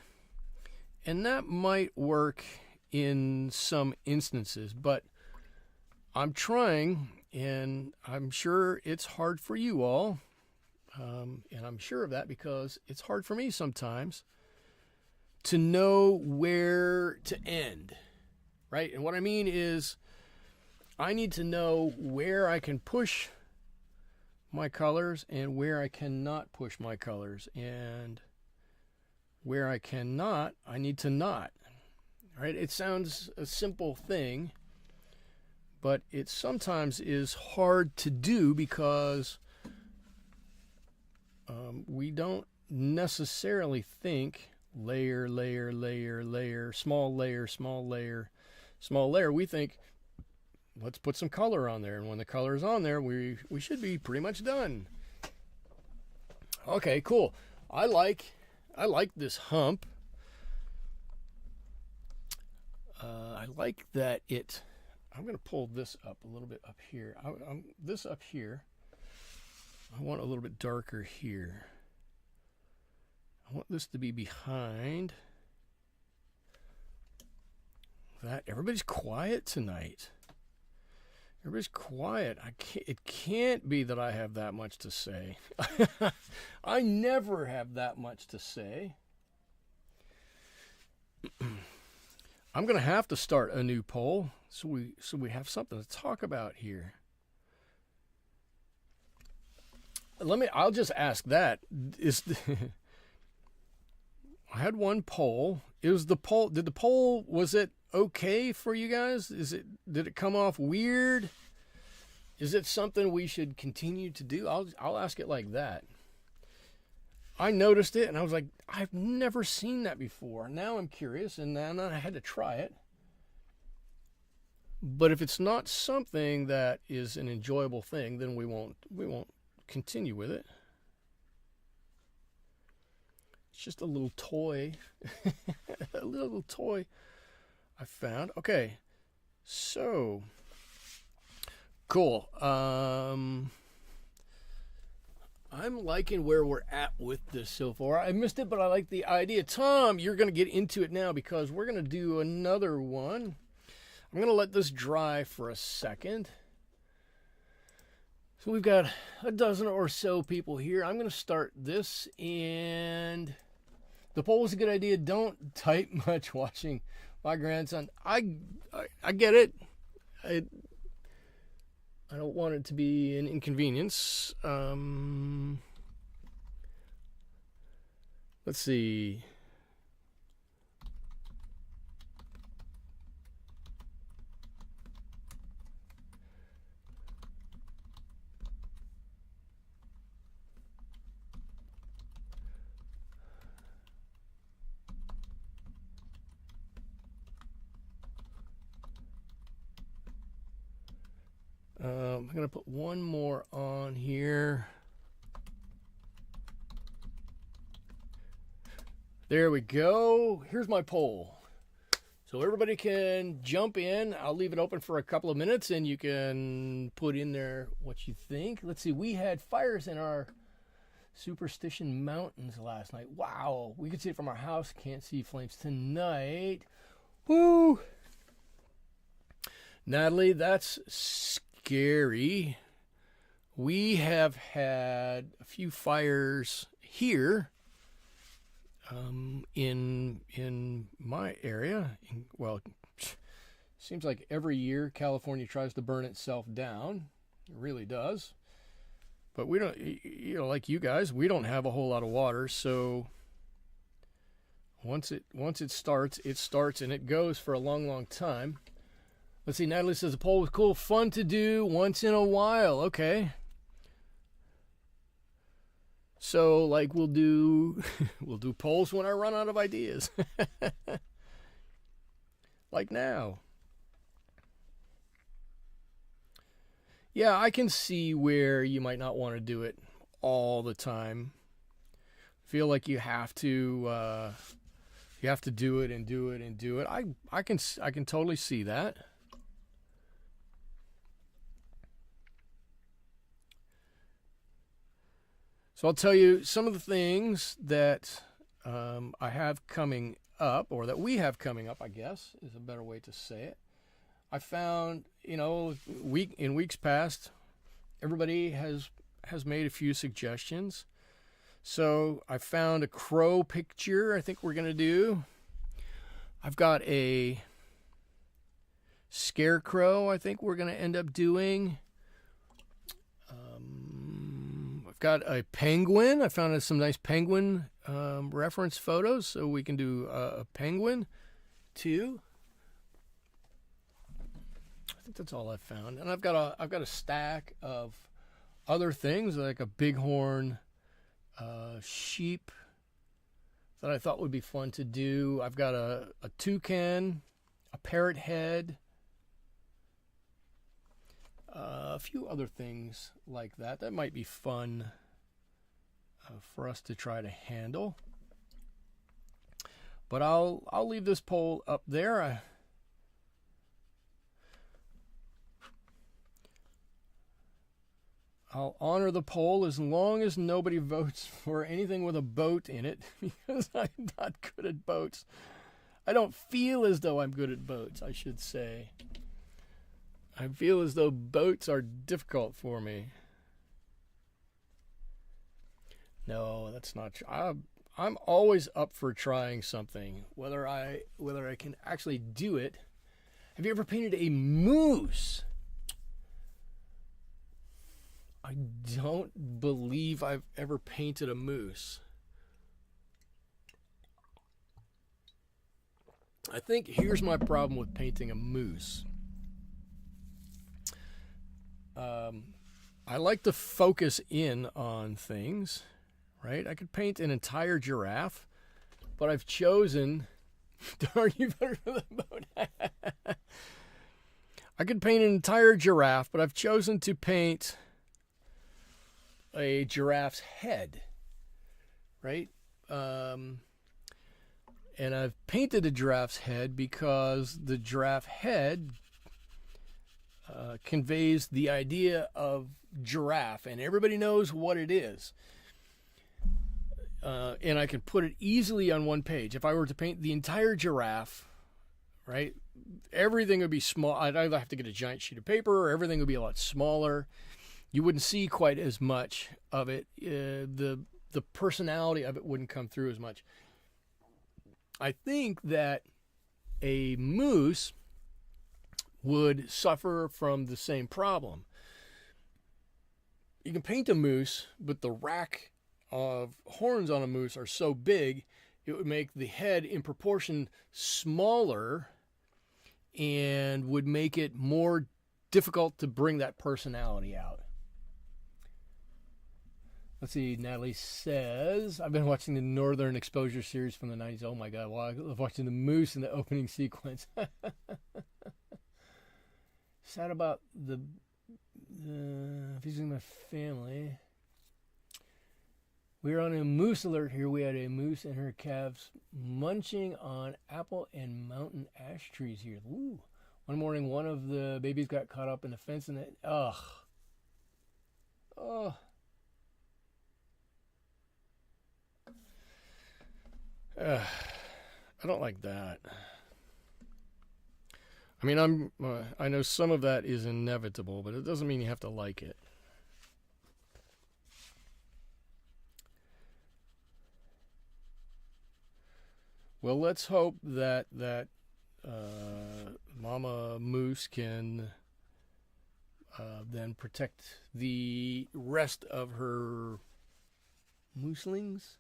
And that might work in some instances, but I'm trying, and I'm sure it's hard for you all, and I'm sure of that because it's hard for me sometimes to know where to end, right? And what I mean is I need to know where I can push my colors and where I cannot push my colors, and where I cannot, I need to not. Right? It sounds a simple thing, but it sometimes is hard to do because we don't necessarily think layer, layer, layer, layer, small layer, small layer, small layer. We think, let's put some color on there, and when the color is on there, we should be pretty much done. Okay, cool. I like this hump. I like that it. I'm going to pull this up a little bit up here. This up here. I want a little bit darker here. I want this to be behind that. Everybody's quiet tonight. Everybody's quiet. It can't be that I have that much to say. I never have that much to say. I'm going to have to start a new poll so we have something to talk about here. I'll just ask that. I had one poll. Was it okay for you guys? Did it come off weird? Is it something we should continue to do? I'll ask it like that. I noticed it and I was like, I've never seen that before. Now I'm curious and then I had to try it. But if it's not something that is an enjoyable thing, then we won't continue with it. It's just a little toy. A little toy I found. Okay. So cool. I'm liking where we're at with this so far. I missed it, but I like the idea. Tom, you're going to get into it now because we're going to do another one. I'm going to let this dry for a second. So we've got a dozen or so people here. I'm going to start this, and the poll was a good idea. Don't type much watching my grandson. I get it. I don't want it to be an inconvenience. Let's see. I'm going to put one more on here. There we go. Here's my poll. So everybody can jump in. I'll leave it open for a couple of minutes and you can put in there what you think. Let's see. We had fires in our Superstition Mountains last night. Wow. We could see it from our house. Can't see flames tonight. Woo! Natalie, that's scary. We have had a few fires here in my area. Well, seems like every year California tries to burn itself down. It really does. But we don't, like you guys, we don't have a whole lot of water, so once it starts and it goes for a long, long time. Let's see, Natalie says the poll was cool, fun to do once in a while. Okay. So, like, we'll do polls when I run out of ideas. Like now. Yeah, I can see where you might not want to do it all the time. Feel like you have to do it and do it and do it. I can totally see that. So I'll tell you some of the things that I have coming up, or that we have coming up, I guess, is a better way to say it. I found, in weeks past, everybody has made a few suggestions. So I found a crow picture I think we're going to do. I've got a scarecrow I think we're going to end up doing. Got a penguin. I found some nice penguin reference photos, so we can do a penguin too. I think that's all I've found, and I've got a stack of other things like a bighorn sheep that I thought would be fun to do. I've got a toucan, a parrot head. A few other things like that might be fun for us to try to handle. But I'll leave this poll up there. I'll honor the poll as long as nobody votes for anything with a boat in it, because I'm not good at boats. I don't feel as though I'm good at boats, I should say. I feel as though boats are difficult for me. No, that's not true. I'm always up for trying something, whether I can actually do it. Have you ever painted a moose? I don't believe I've ever painted a moose. I think here's my problem with painting a moose. I like to focus in on things, right? I could paint an entire giraffe, but I've chosen... Darn, you better for the boat. I could paint an entire giraffe, but I've chosen to paint a giraffe's head, right? And I've painted a giraffe's head because the giraffe head conveys the idea of giraffe, and everybody knows what it is. And I can put it easily on one page. If I were to paint the entire giraffe, right, everything would be small. I'd either have to get a giant sheet of paper, or everything would be a lot smaller. You wouldn't see quite as much of it. The personality of it wouldn't come through as much. I think that a moose would suffer from the same problem. You can paint a moose, but the rack of horns on a moose are so big, it would make the head in proportion smaller and would make it more difficult to bring that personality out. Let's see, Natalie says, I've been watching the Northern Exposure series from the 90s. Oh my God, well, I love watching the moose in the opening sequence. Sad about the visiting my family. We're on a moose alert here. We had a moose and her calves munching on apple and mountain ash trees here. Ooh. One morning, one of the babies got caught up in the fence and it, ugh. Oh. I don't like that. I mean, I know some of that is inevitable, but it doesn't mean you have to like it. Well, let's hope that Mama Moose can then protect the rest of her mooselings.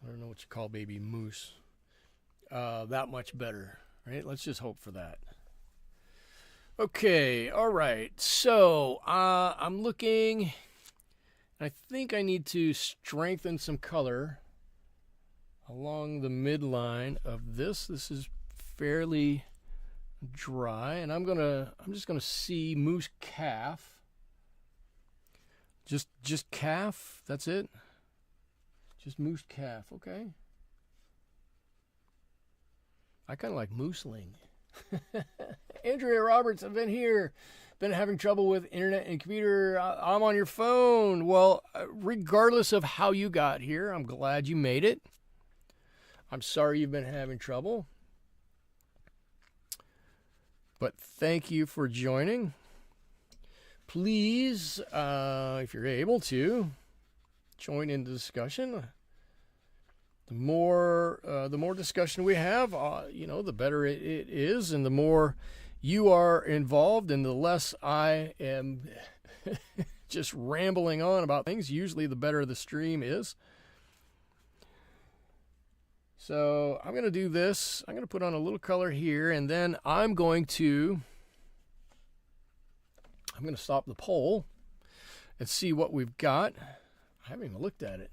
I don't know what you call baby moose. That much better, right? Let's just hope for that. Okay, all right. So I'm looking. I think I need to strengthen some color along the midline of this. This is fairly dry, and I'm just gonna see moose calf. Just calf. That's it. Just moose calf. Okay. I kind of like mooseling. Andrea Roberts, I've been here. Been having trouble with internet and computer. I'm on your phone. Well, regardless of how you got here, I'm glad you made it. I'm sorry you've been having trouble. But thank you for joining. Please, if you're able to, join in the discussion. The more discussion we have, the better it is, and the more you are involved, and the less I am just rambling on about things. Usually, the better the stream is. So I'm going to do this. I'm going to put on a little color here, and then I'm going to stop the poll and see what we've got. I haven't even looked at it.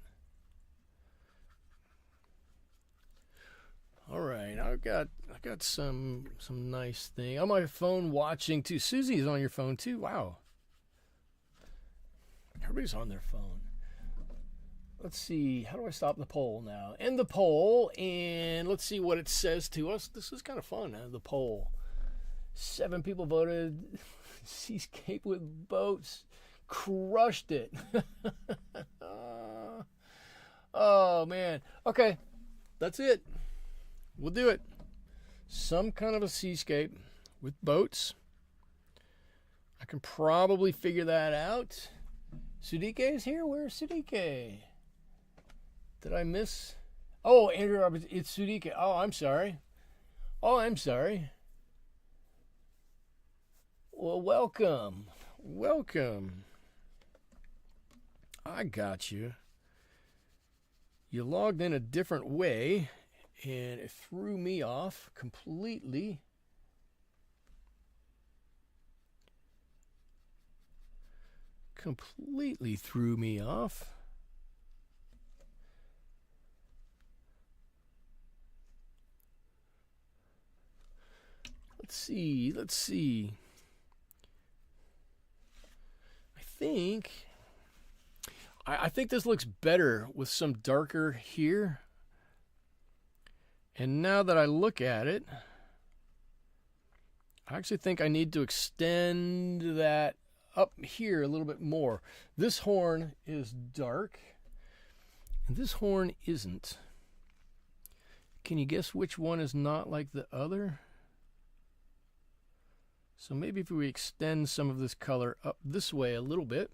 All right, I got some nice thing on my phone watching too. Susie's on your phone too. Wow. Everybody's on their phone. Let's see. How do I stop the poll now? End the poll, and let's see what it says to us. This is kind of fun, the poll. 7 people voted. Seascape with boats. Crushed it. Oh, man. Okay. That's it. We'll do it. Some kind of a seascape with boats. can probably figure that out. Sudike is here? Where's Sudike? Did I miss? Oh, Andrew Roberts, it's Sudike. Oh, I'm sorry. Oh, I'm sorry. Well, welcome. Welcome. I got you. You logged in a different way, and it threw me off completely. Completely threw me off. Let's see. Let's see. I think this looks better with some darker here. And now that I look at it, I actually think I need to extend that up here a little bit more. This horn is dark, and this horn isn't. Can you guess which one is not like the other? So maybe if we extend some of this color up this way a little bit,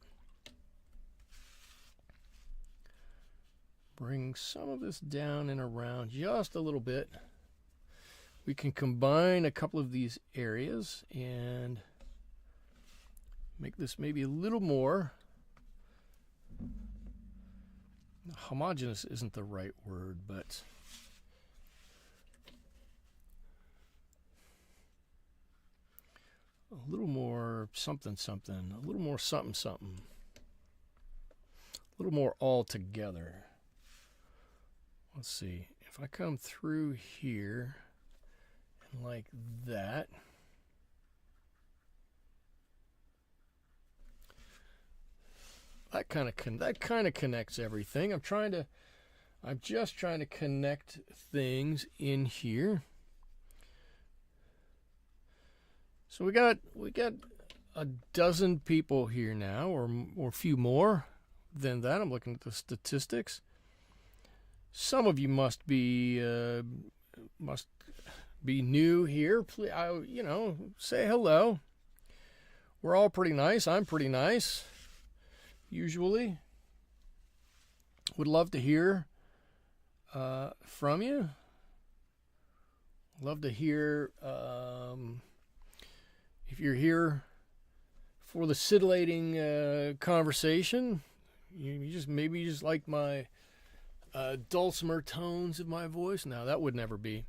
bring some of this down and around just a little bit, we can combine a couple of these areas and make this maybe a little more homogeneous. Isn't the right word, but a little more something something, a little more something something, a little more all together. Let's see, if I come through here and like that, that kind of connects everything. I'm just trying to connect things in here. So we got a dozen people here now, or a few more than that. I'm looking at the statistics. Some of you must be new here. Please, say hello. We're all pretty nice. I'm pretty nice, usually. Would love to hear from you. Love to hear if you're here for the scintillating conversation. You just like my dulcimer tones of my voice. Now that would never be.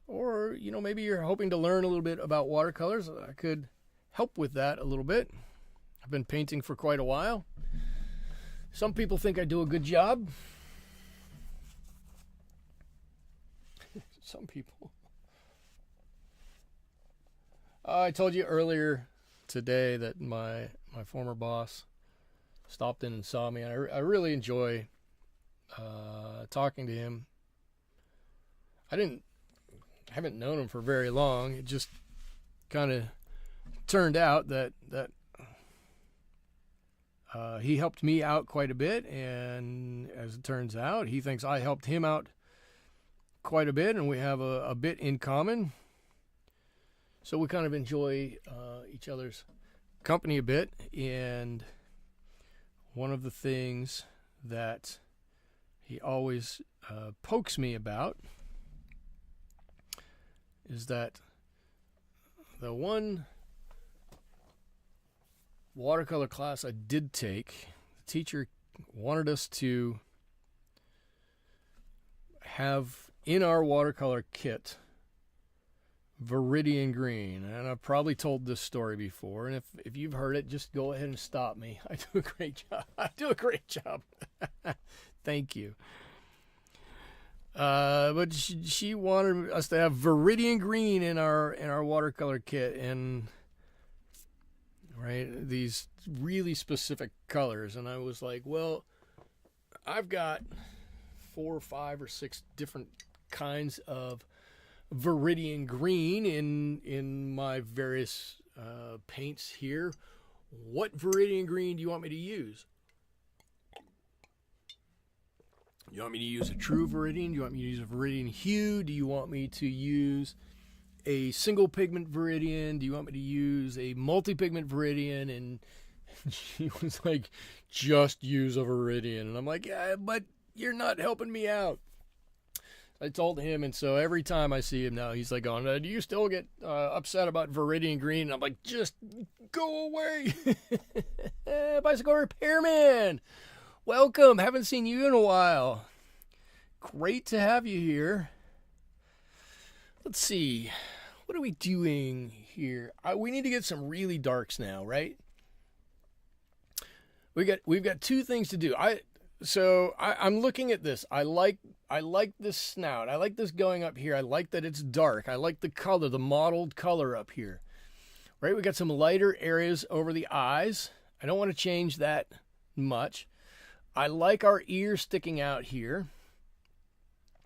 Or maybe you're hoping to learn a little bit about watercolors. I could help with that a little bit. I've been painting for quite a while. Some people think I do a good job. Some people. I told you earlier today that my former boss stopped in and saw me. I really enjoy talking to him. I haven't known him for very long. It just kind of turned out that he helped me out quite a bit, and as it turns out, he thinks I helped him out quite a bit, and we have a bit in common. So we kind of enjoy each other's company a bit, and one of the things that he always pokes me about is that the one watercolor class I did take, the teacher wanted us to have in our watercolor kit Viridian Green. And I've probably told this story before, and if you've heard it, just go ahead and stop me. I do a great job. I do a great job. Thank you. But she wanted us to have Viridian Green in our watercolor kit, and right, these really specific colors. And I was like, well, I've got 4 or 5 or 6 different kinds of Viridian Green in my various paints here. What Viridian Green do you want me to use? Do you want me to use a true Viridian? Do you want me to use a Viridian hue? Do you want me to use a single pigment Viridian? Do you want me to use a multi-pigment Viridian? And she was like, just use a Viridian. And I'm like, yeah, but you're not helping me out. I told him, and so every time I see him now, he's like, do you still get upset about Viridian Green? And I'm like, just go away. Bicycle Repairman, welcome. Haven't seen you in a while. Great to have you here. Let's see. What are we doing here? We need to get some really darks now, right? We've got two things to do. I'm looking at this. I like this snout. I like this going up here. I like that it's dark. I like the color, the mottled color up here. Right? We got some lighter areas over the eyes. I don't want to change that much. I like our ears sticking out here.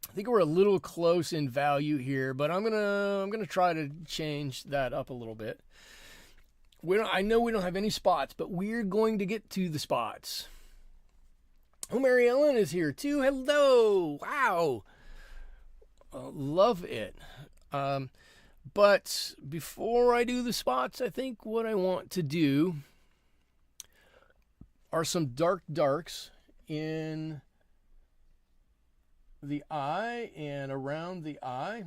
I think we're a little close in value here, but I'm gonna try to change that up a little bit. I know we don't have any spots, but we're going to get to the spots. Oh, Mary Ellen is here too. Hello. Wow. Love it. But before I do the spots, I think what I want to do are some darks in the eye and around the eye.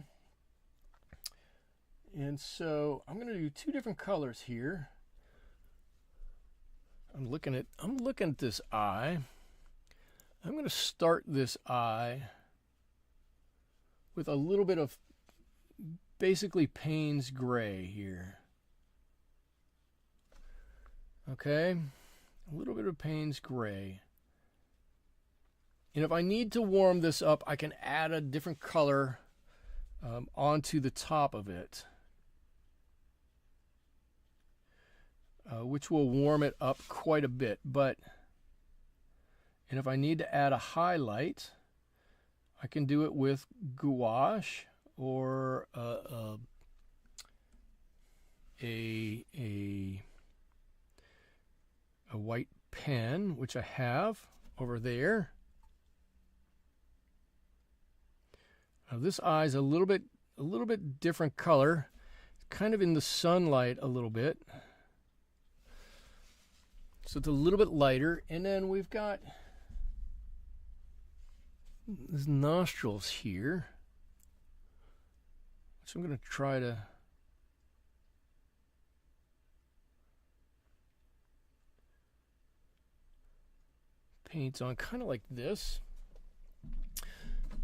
And so I'm going to do two different colors here. I'm looking at this eye. I'm going to start this eye with a little bit of basically Paynes Gray here. Okay, a little bit of Paynes Gray. And if I need to warm this up, I can add a different color onto the top of it, which will warm it up quite a bit. And if I need to add a highlight, I can do it with gouache or a white pen, which I have over there. Now this eye is a little bit different color, kind of in the sunlight a little bit. So it's a little bit lighter, and then we've got these nostrils here, which I'm going to try to paint on kind of like this.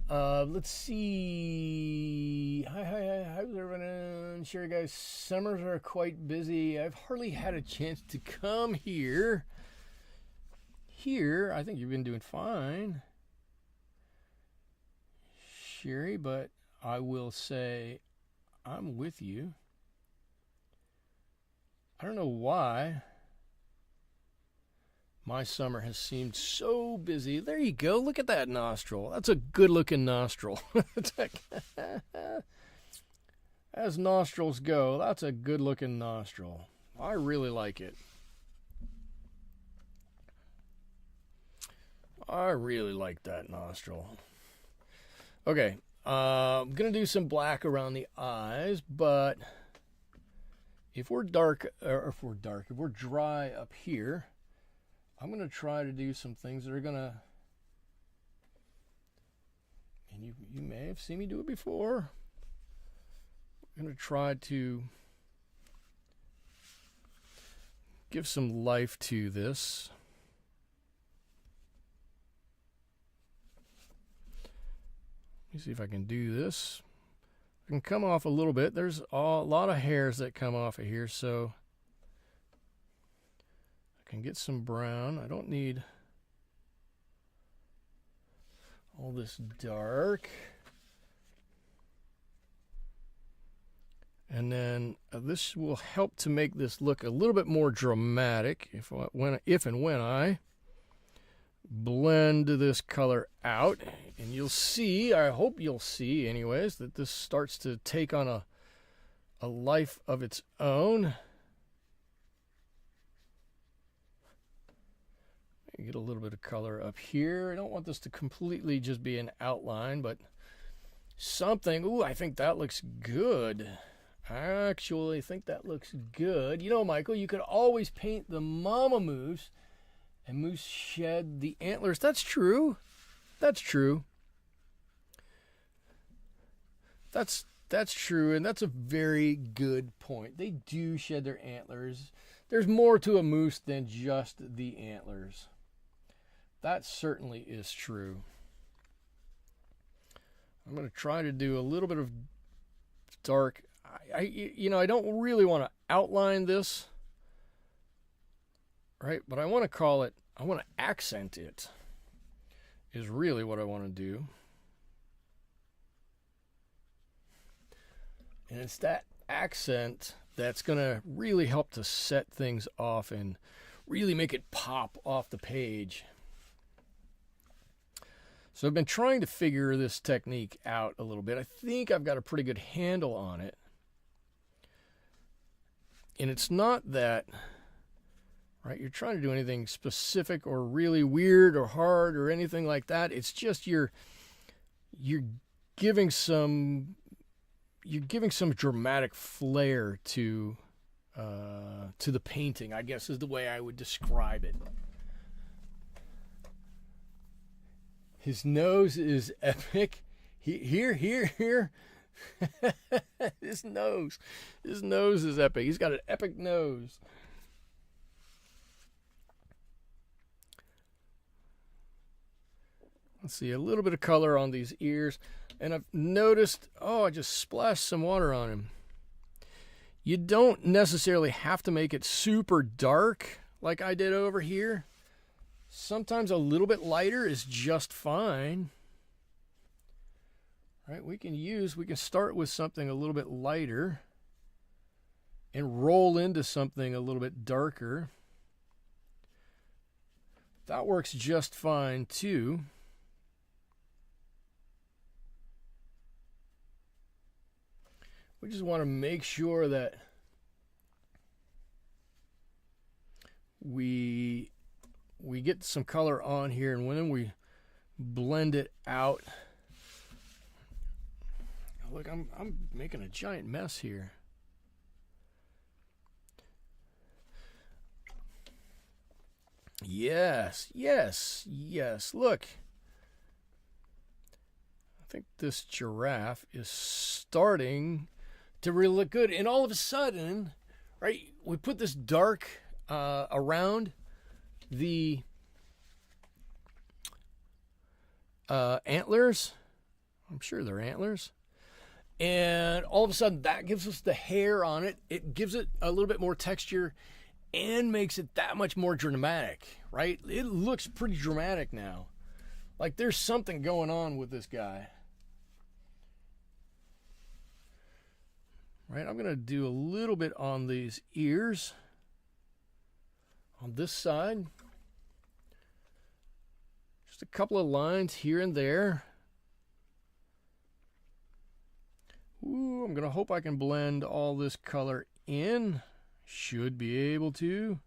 Let's see. Hi, how's everyone? Sure, guys, summers are quite busy. I've hardly had a chance to come here. I think you've been doing fine, Sherry, but I will say I'm with you. I don't know why my summer has seemed so busy. There you go. Look at that nostril. That's a good-looking nostril. As nostrils go, that's a good-looking nostril. I really like it. I really like that nostril. Okay, I'm going to do some black around the eyes, but if we're dry up here, I'm going to try to do some things that are going to, and you may have seen me do it before. I'm going to try to give some life to this. Let me see if I can do this. I can come off a little bit. There's a lot of hairs that come off of here, so I can get some brown. I don't need all this dark. And then this will help to make this look a little bit more dramatic if and when I blend this color out. And you'll see, I hope you'll see anyways, that this starts to take on a life of its own. Get a little bit of color up here. I don't want this to completely just be an outline, but something. Ooh, I think that looks good. I actually think that looks good. You know, Michael, you could always paint the mama moose and moose shed the antlers. That's true. That's true. That's true, and that's a very good point. They do shed their antlers. There's more to a moose than just the antlers. That certainly is true. I'm going to try to do a little bit of dark. I don't really want to outline this, right? But I want to call it, I want to accent it, is really what I want to do. And it's that accent that's going to really help to set things off and really make it pop off the page. So I've been trying to figure this technique out a little bit. I think I've got a pretty good handle on it. And it's not that, right, you're trying to do anything specific or really weird or hard or anything like that. It's just you're giving some dramatic flair to the painting, I guess is the way I would describe it. His nose is epic. Here. His nose is epic. He's got an epic nose. Let's see, a little bit of color on these ears. And I've noticed, I just splashed some water on him. You don't necessarily have to make it super dark like I did over here. Sometimes a little bit lighter is just fine. Right? We can start with something a little bit lighter and roll into something a little bit darker. That works just fine too. We just want to make sure that we get some color on here, and when we blend it out. Look, I'm making a giant mess here. Yes. Look. I think this giraffe is starting to really look good. And all of a sudden, right, we put this dark around the antlers. I'm sure they're antlers. And all of a sudden, that gives us the hair on it. It gives it a little bit more texture and makes it that much more dramatic, right? It looks pretty dramatic now. Like there's something going on with this guy. Right, I'm going to do a little bit on these ears on this side. Just a couple of lines here and there. Ooh, I'm going to hope I can blend all this color in. Should be able to.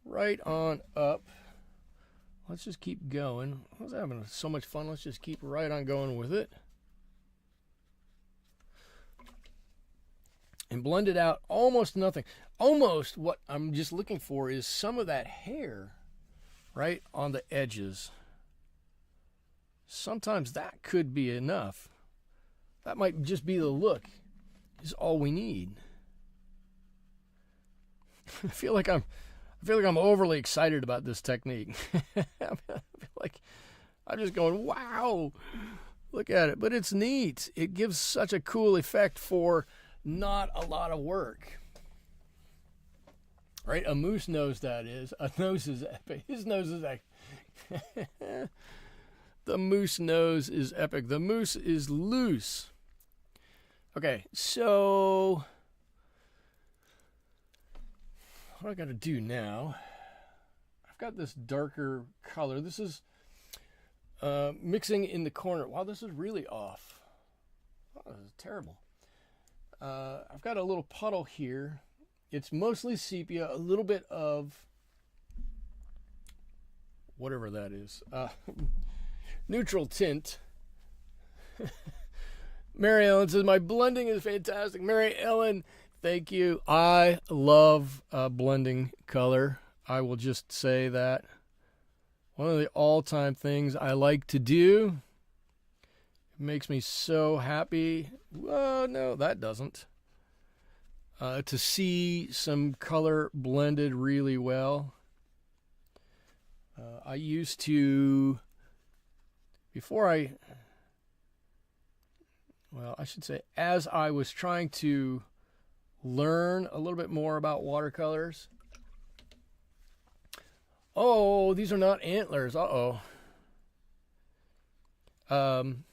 Right on up. Let's just keep going. I was having so much fun. Let's just keep right on going with it. And blend it out almost nothing. Almost what I'm just looking for is some of that hair right on the edges. Sometimes that could be enough. That might just be the look, is all we need. I feel like I'm overly excited about this technique. I feel like I'm just going, wow, look at it. But it's neat. It gives such a cool effect for not a lot of work. Right? A moose nose, that is. A nose is epic. His nose is epic. The moose nose is epic. The moose is loose. Okay, so what I got to do now, I've got this darker color. This is mixing in the corner. Wow, this is really off. Oh, this is terrible. I've got a little puddle here. It's mostly sepia, a little bit of whatever that is. Neutral tint. Mary Ellen says, my blending is fantastic. Mary Ellen, thank you. I love blending color. I will just say that. One of the all-time things I like to do. It makes me so happy. Well, no, that doesn't. To see some color blended really well. I used to, I should say, as I was trying to learn a little bit more about watercolors. Oh, these are not antlers. Uh-oh. I'm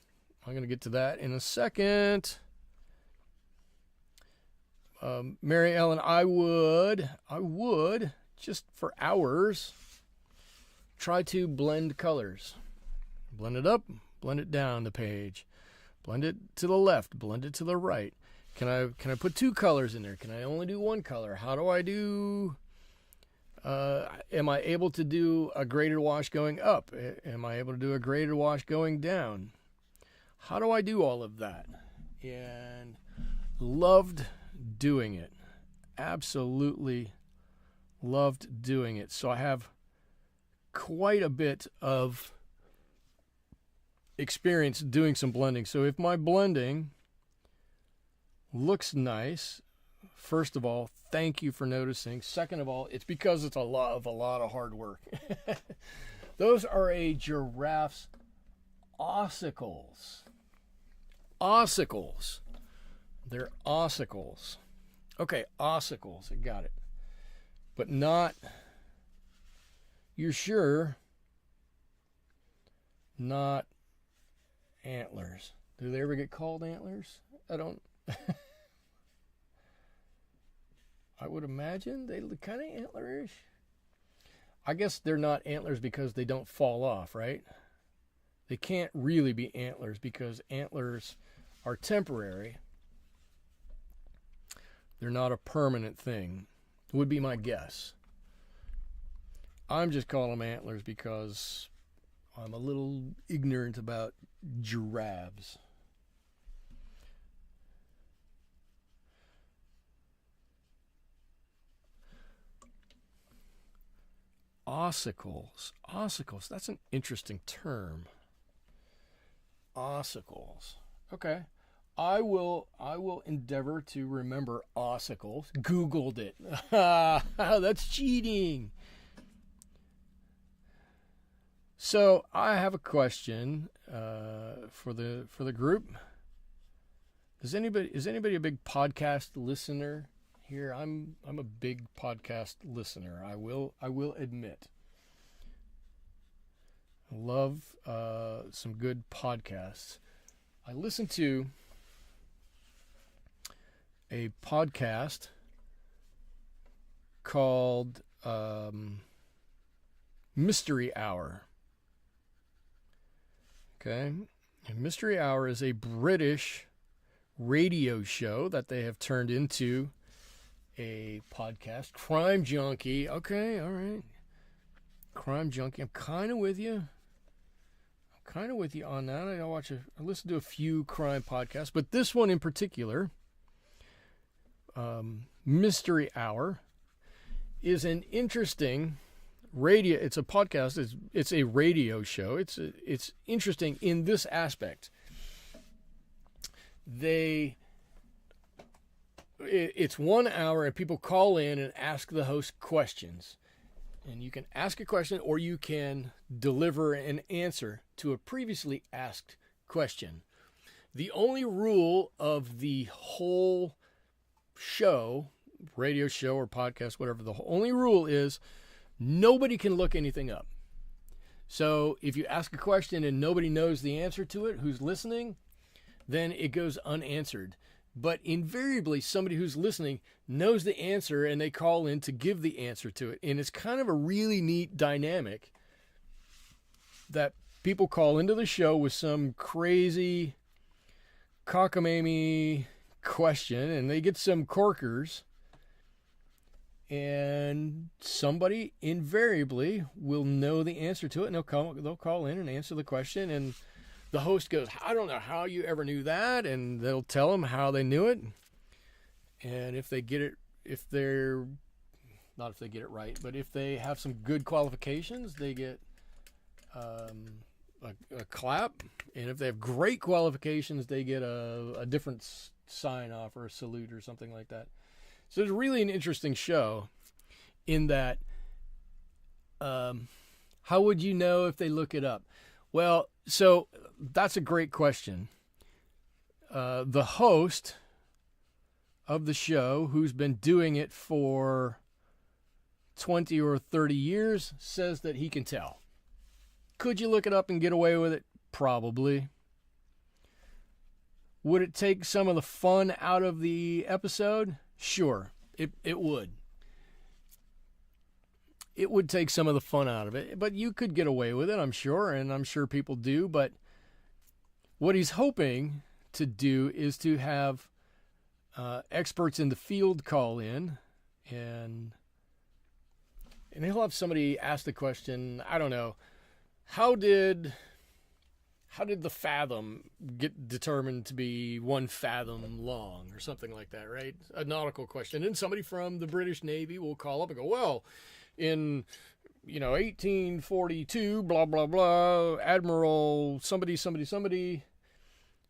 going to get to that in a second. Mary Ellen, I would, just for hours, try to blend colors. Blend it up, blend it down the page. Blend it to the left, blend it to the right. Can I put two colors in there? Can I only do one color? How do I do... am I able to do a graded wash going up? Am I able to do a graded wash going down? How do I do all of that? And loved doing it. Absolutely loved doing it. So I have quite a bit of experience doing some blending. So if my blending looks nice, first of all, thank you for noticing. Second of all, it's because it's a lot of hard work. Those are a giraffe's ossicles. Ossicles. They're ossicles. Okay, ossicles. I got it. But not, you're sure, not antlers. Do they ever get called antlers? I don't. I would imagine they look kind of antlerish. I guess they're not antlers because they don't fall off, right? They can't really be antlers because antlers are temporary. They're not a permanent thing, would be my guess. I'm just calling them antlers because I'm a little ignorant about giraffes. Ossicles. Ossicles. That's an interesting term. Ossicles. Okay. I will endeavor to remember ossicles. Googled it. That's cheating. So I have a question for the group. Is anybody a big podcast listener here? I'm a big podcast listener. I will admit. I love some good podcasts. I listen to a podcast called Mystery Hour. Okay. And Mystery Hour is a British radio show that they have turned into a podcast. Crime Junkie. Okay, all right. Crime Junkie. I'm kind of with you. On that. I listen to a few crime podcasts, but this one in particular, Mystery Hour, is an interesting radio. It's a podcast. It's a radio show. It's interesting in this aspect. It's 1 hour and people call in and ask the host questions. And you can ask a question or you can deliver an answer to a previously asked question. The only rule of the whole show, radio show or podcast, whatever, the only rule is nobody can look anything up. So if you ask a question and nobody knows the answer to it, who's listening, then it goes unanswered. But invariably, somebody who's listening knows the answer and they call in to give the answer to it. And it's kind of a really neat dynamic that people call into the show with some crazy cockamamie question and they get some corkers. And somebody invariably will know the answer to it and they'll call in and answer the question. And the host goes, I don't know how you ever knew that, and they'll tell them how they knew it. And if they get it, not if they get it right, but if they have some good qualifications, they get a clap. And if they have great qualifications, they get a different sign off or a salute or something like that. So it's really an interesting show in that, how would you know if they look it up? Well, so that's a great question. The host of the show, who's been doing it for 20 or 30 years, says that he can tell. Could you look it up and get away with it? Probably. Would it take some of the fun out of the episode? Sure, it would. It would take some of the fun out of it, but you could get away with it, I'm sure, and I'm sure people do. But what he's hoping to do is to have experts in the field call in, and he'll have somebody ask the question, I don't know, how did the fathom get determined to be 1 fathom long or something like that, right? A nautical question. And somebody from the British Navy will call up and go, well, in 1842, blah, blah, blah, Admiral somebody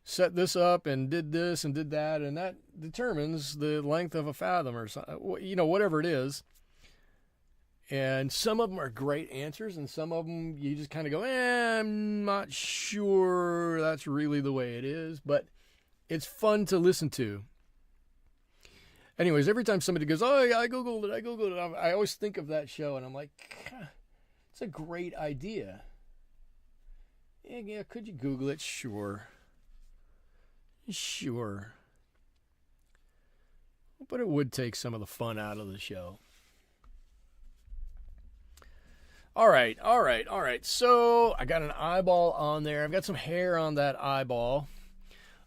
set this up and did this and did that, and that determines the length of a fathom or something, whatever it is. And some of them are great answers, and some of them you just kind of go, I'm not sure that's really the way it is, but it's fun to listen to. Anyways, every time somebody goes, oh, yeah, I Googled it, I always think of that show, and I'm like, it's a great idea. Yeah, could you Google it? Sure. But it would take some of the fun out of the show. All right. So I got an eyeball on there. I've got some hair on that eyeball.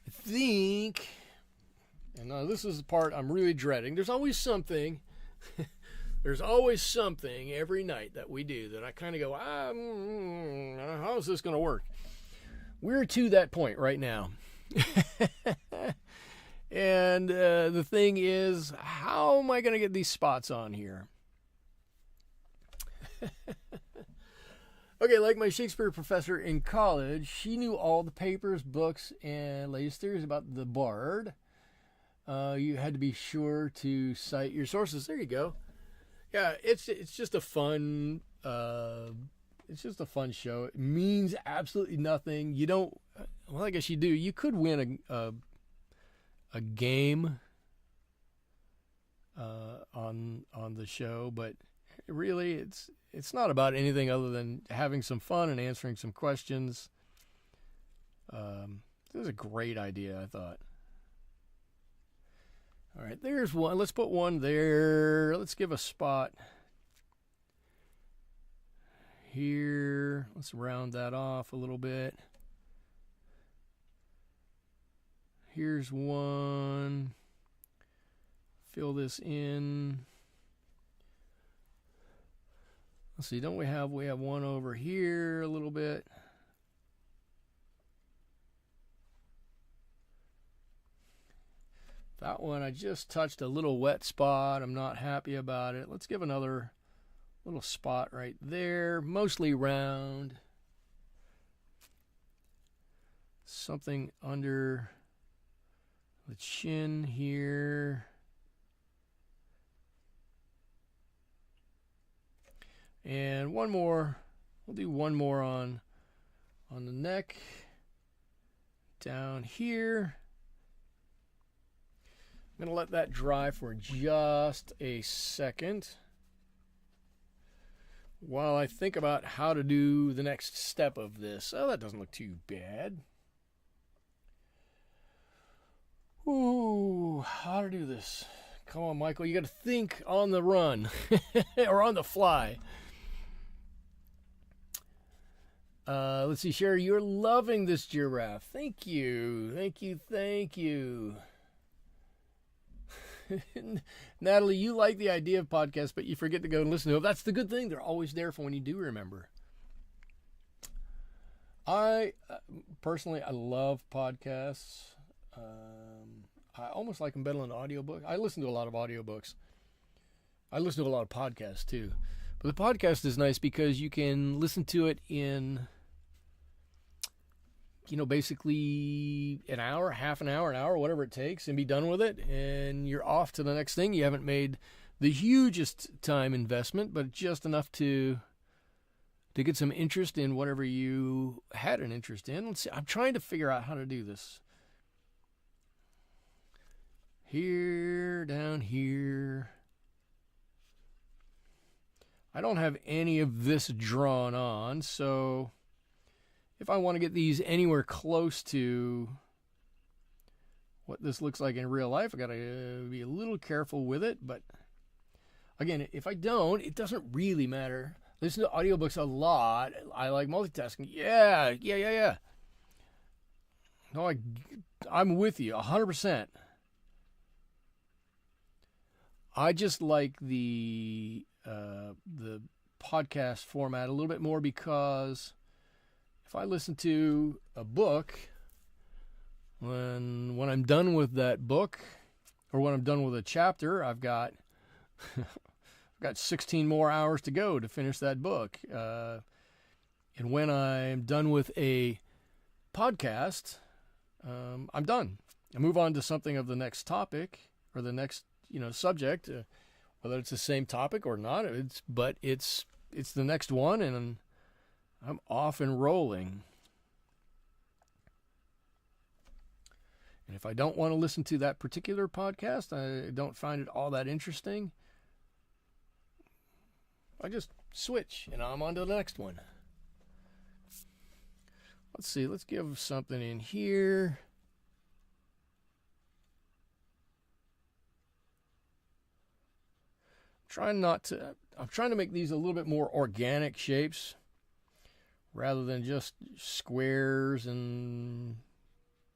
I think, and now this is the part I'm really dreading. There's always something every night that we do that I kind of go, how is this going to work? We're to that point right now. And the thing is, how am I going to get these spots on here? Okay, like my Shakespeare professor in college, she knew all the papers, books, and latest theories about the bard. You had to be sure to cite your sources. There you go. Yeah, it's just a fun show. It means absolutely nothing. You don't. Well, I guess you do. You could win a game on the show, but really, it's not about anything other than having some fun and answering some questions. This is a great idea, I thought. All right, there's one. Let's put one there. Let's give a spot here. Let's round that off a little bit. Here's one. Fill this in. Let's see, we have one over here a little bit. That one I just touched a little wet spot. I'm not happy about it. Let's give another little spot right there, mostly round. Something under the chin here. And one more. We'll do one more on the neck. Down here. I'm going to let that dry for just a second while I think about how to do the next step of this. Oh, that doesn't look too bad. Ooh, how to do this. Come on, Michael. You got to think on the run or on the fly. Let's see, Sherry, you're loving this giraffe. Thank you. Natalie, you like the idea of podcasts, but you forget to go and listen to them. That's the good thing. They're always there for when you do remember. I personally, I love podcasts. I almost like them better than audiobook. I listen to a lot of audiobooks. I listen to a lot of podcasts too. But the podcast is nice because you can listen to it in, basically an hour, half an hour, whatever it takes, and be done with it. And you're off to the next thing. You haven't made the hugest time investment, but just enough to get some interest in whatever you had an interest in. Let's see. I'm trying to figure out how to do this. Here, down here. I don't have any of this drawn on, so if I want to get these anywhere close to what this looks like in real life, I got to be a little careful with it. But again, if I don't, it doesn't really matter. Listen to audiobooks a lot. I like multitasking. Yeah. No, I'm with you 100%. I just like the podcast format a little bit more because if I listen to a book, when I'm done with that book, or when I'm done with a chapter, I've got 16 more hours to go to finish that book. And when I'm done with a podcast, I'm done. I move on to something of the next topic or the next subject, whether it's the same topic or not. But it's the next one, and I'm off and rolling. And if I don't want to listen to that particular podcast, I don't find it all that interesting, I just switch, and I'm on to the next one. Let's see. Let's give something in here. I'm trying to make these a little bit more organic shapes rather than just squares and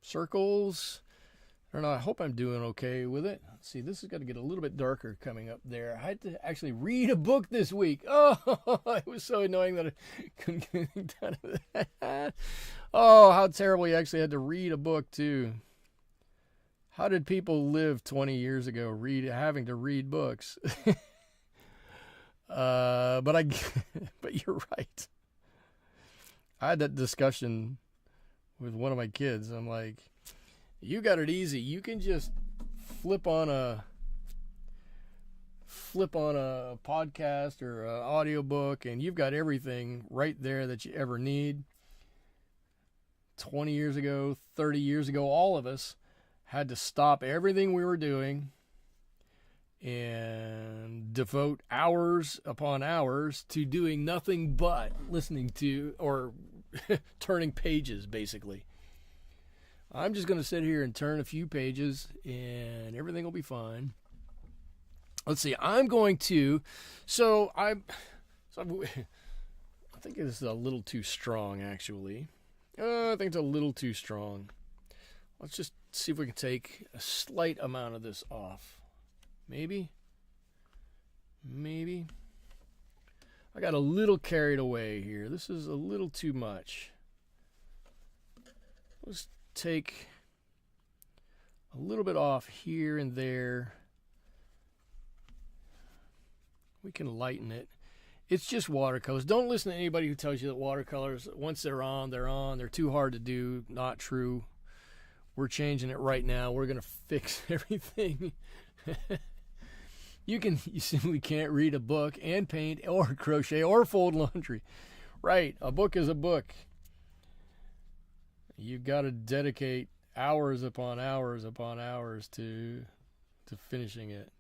circles. I don't know. I hope I'm doing okay with it. Let's see. This has got to get a little bit darker coming up there. I had to actually read a book this week. Oh, it was so annoying that I couldn't get anything done with that. Oh, how terrible. You actually had to read a book too. How did people live 20 years ago having to read books? But you're right. I had that discussion with one of my kids. I'm like, you got it easy. You can just flip on a podcast or an audiobook, and you've got everything right there that you ever need. 20 years ago, 30 years ago, all of us had to stop everything we were doing and devote hours upon hours to doing nothing but listening to or turning pages, basically. I'm just going to sit here and turn a few pages and everything will be fine. Let's see. I'm going to... I think this is a little too strong, actually. I think it's a little too strong. Let's just see if we can take a slight amount of this off. Maybe. I got a little carried away here. This is a little too much. Let's take a little bit off here and there. We can lighten it. It's just watercolors. Don't listen to anybody who tells you that watercolors, once they're on. They're too hard to do. Not true. We're changing it right now. We're going to fix everything. You simply can't read a book and paint or crochet or fold laundry. Right. A book is a book. You've got to dedicate hours upon hours upon hours to finishing it.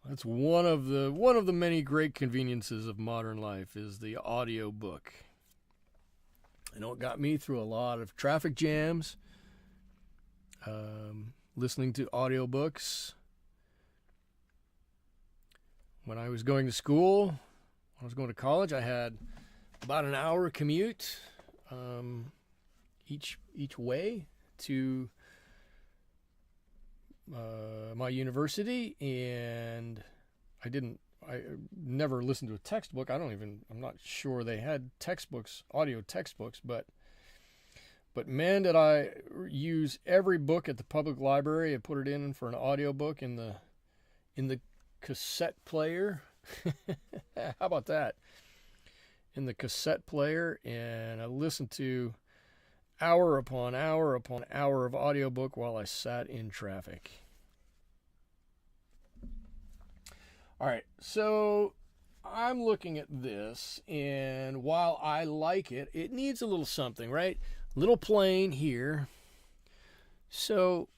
That's one of the many great conveniences of modern life is the audio book. I know it got me through a lot of traffic jams. Listening to audiobooks. When I was going to school, when I was going to college, I had about an hour commute each way to my university, and I didn't I never listened to a textbook. I'm not sure they had textbooks, audio textbooks, but man, did I use every book at the public library and put it in for an audio book in the cassette player. How about that? In the cassette player, and I listened to hour upon hour upon hour of audiobook while I sat in traffic. All right, so I'm looking at this, and while I like it, it needs a little something, right? Little plane here. So,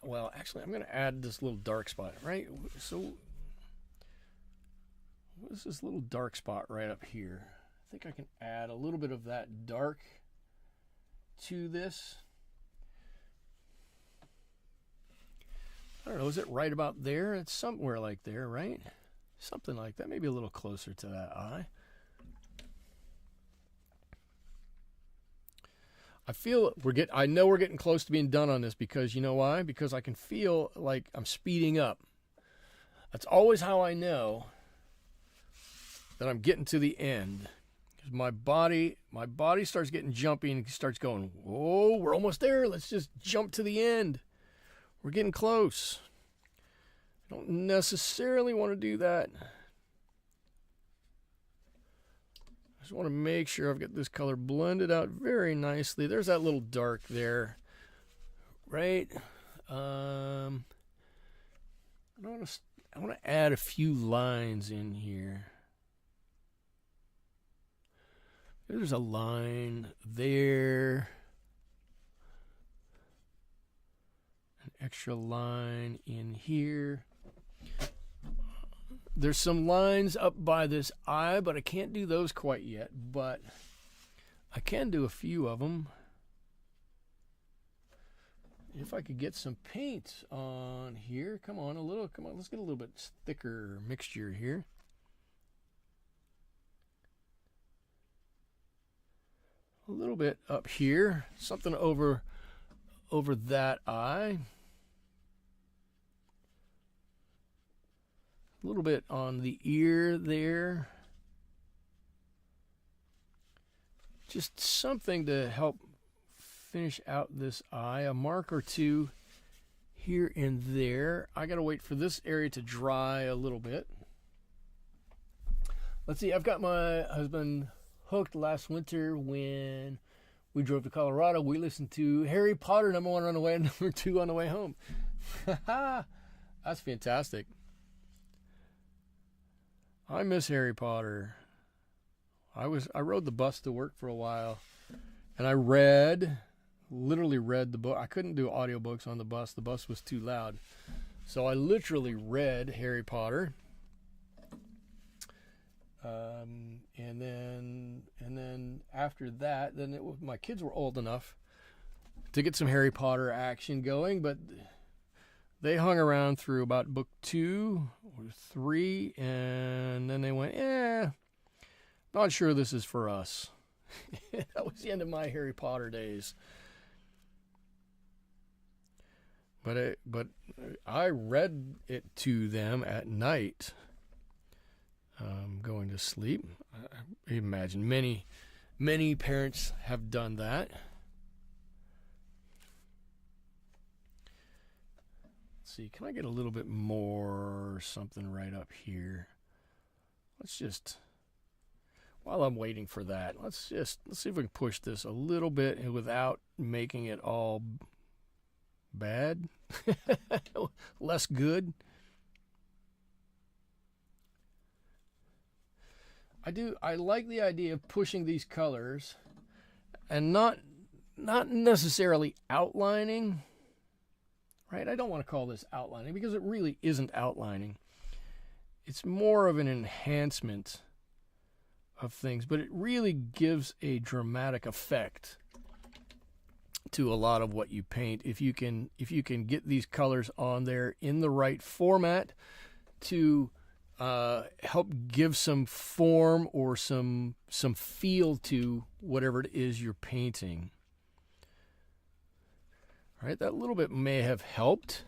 well, actually, I'm going to add this little dark spot, right? So, what is this little dark spot right up here? I think I can add a little bit of that dark to this. I don't know, is it right about there? It's somewhere like there, right? Something like that, maybe a little closer to that eye. I know we're getting close to being done on this, because you know why? Because I can feel like I'm speeding up. That's always how I know that I'm getting to the end. Because my body starts getting jumpy and starts going, whoa, we're almost there. Let's just jump to the end. We're getting close. I don't necessarily want to do that. I just want to make sure I've got this color blended out very nicely. There's that little dark there, right? I want to add a few lines in here. There's a line there. An extra line in here. There's some lines up by this eye, but I can't do those quite yet. But I can do a few of them. If I could get some paint on here. Come on, let's get a little bit thicker mixture here. A little bit up here. Something over that eye. A little bit on the ear there. Just something to help finish out this eye. A mark or two here and there. I gotta wait for this area to dry a little bit. Let's see, I've got my husband hooked last winter when we drove to Colorado. We listened to Harry Potter #1 on the way and #2 on the way home. That's fantastic. I miss Harry Potter. I rode the bus to work for a while, and I literally read the book. I couldn't do audiobooks on the bus. The bus was too loud. So I literally read Harry Potter. And then after that, my kids were old enough to get some Harry Potter action going, but they hung around through about book 2 or 3, and then they went, not sure this is for us. That was the end of my Harry Potter days. But I read it to them at night, going to sleep. I imagine many parents have done that. Let's see, can I get a little bit more something right up here? Let's just, while I'm waiting for that, let's see if we can push this a little bit without making it all bad. Less good. I like the idea of pushing these colors and not necessarily outlining, right? I don't want to call this outlining because it really isn't outlining. It's more of an enhancement of things, but it really gives a dramatic effect to a lot of what you paint if you can get these colors on there in the right format to help give some form or some feel to whatever it is you're painting. All right, that little bit may have helped.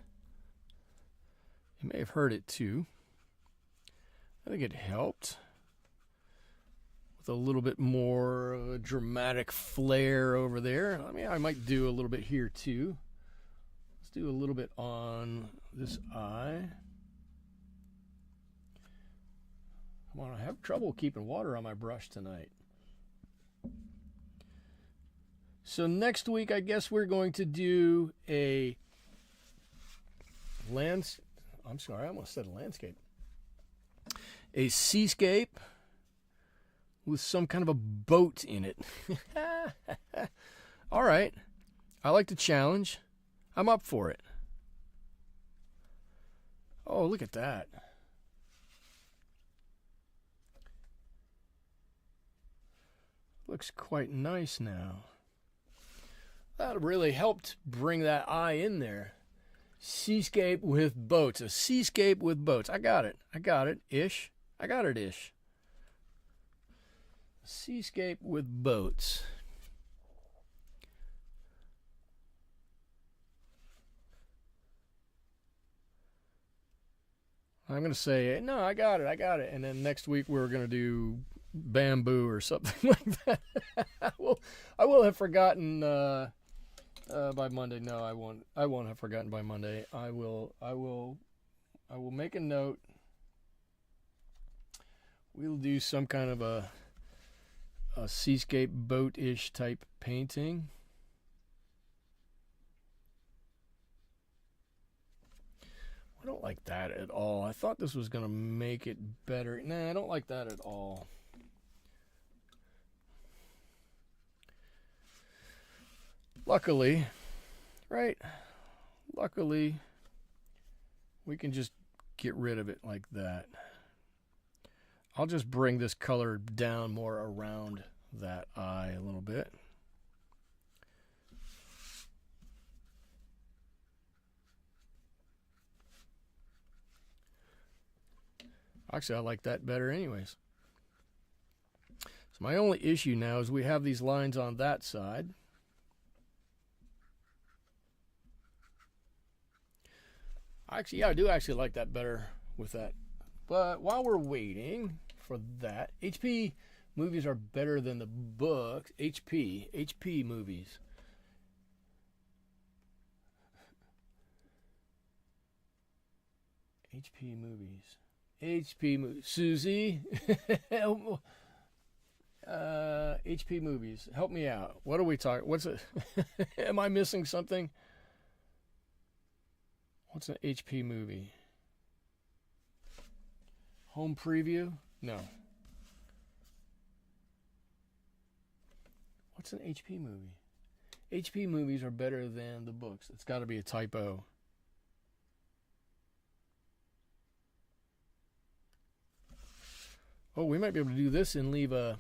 You may have heard it too. I think it helped with a little bit more of a dramatic flair over there. I mean, I might do a little bit here too. Let's do a little bit on this eye. Come on, I have trouble keeping water on my brush tonight. So next week, I guess we're going to do a I'm sorry, I almost said a landscape. A seascape with some kind of a boat in it. All right. I like the challenge. I'm up for it. Oh, look at that. Looks quite nice now. That really helped bring that eye in there. Seascape with boats. A seascape with boats. I got it. I got it. Ish. I got it ish. Seascape with boats. I'm going to say, no, I got it. I got it. And then next week we're going to do bamboo or something like that. I will have forgotten by Monday. No, I won't. I won't have forgotten by Monday. I will make a note. We'll do some kind of a seascape boat-ish type painting. I don't like that at all. I thought this was going to make it better. Nah, I don't like that at all. Luckily, right? Luckily, we can just get rid of it like that. I'll just bring this color down more around that eye a little bit. Actually, I like that better anyways. So my only issue now is we have these lines on that side. Actually, yeah, I do actually like that better with that. But while we're waiting for that, HP movies are better than the books. HP movies. HP movies. HP movies. Susie. HP movies. Help me out. What are we talking? What's it? Am I missing something? What's an HP movie? Home preview? No. What's an HP movie? HP movies are better than the books. It's got to be a typo. Oh, we might be able to do this and leave a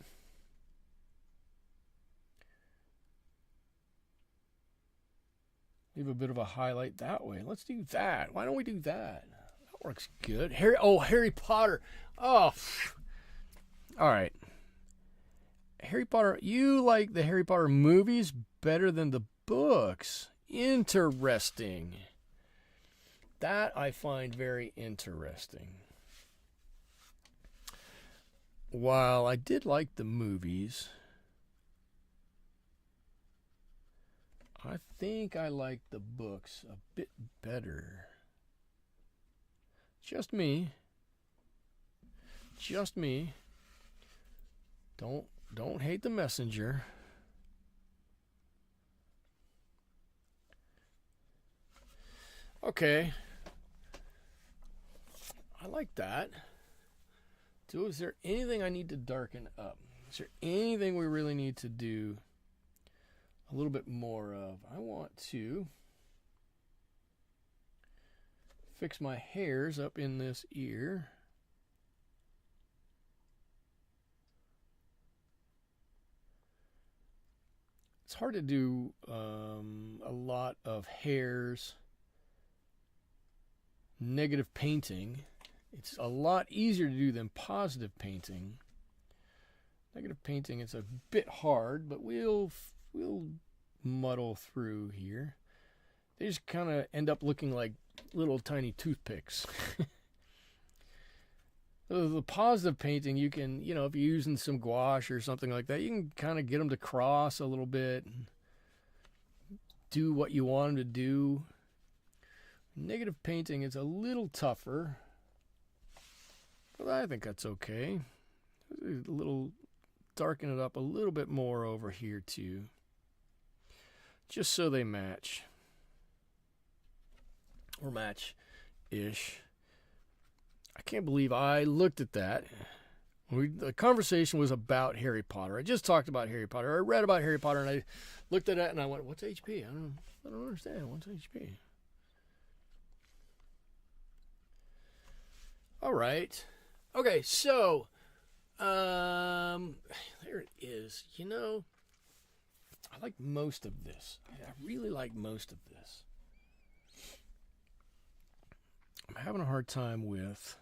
bit of a highlight that way. Let's do that. Why don't we do that? That works good. Harry Potter. Oh, all right. Harry Potter. You like the Harry Potter movies better than the books. Interesting. That I find very interesting. While I did like the movies, I think I like the books a bit better. Just me. Just me. Don't hate the messenger. Okay. I like that. So is there anything I need to darken up? Is there anything we really need to do a little bit more of? I want to fix my hairs up in this ear. It's hard to do a lot of hairs negative painting. It's a lot easier to do than positive painting. Negative painting, it's a bit hard, but we'll muddle through here. they just kind of end up looking like little tiny toothpicks. The positive painting, you can, you know, if you're using some gouache or something like that, you can kind of get them to cross a little bit and do what you want them to do. Negative painting is a little tougher, but I think that's okay. A little, darken it up a little bit more over here too, just so they match, or match-ish. I can't believe I looked at that. The conversation was about Harry Potter. I just talked about Harry Potter. I read about Harry Potter, and I looked at it, and I went, what's HP? I don't understand. What's HP? All right. Okay, so, there it is. You know, I like most of this. I really like most of this. I'm having a hard time with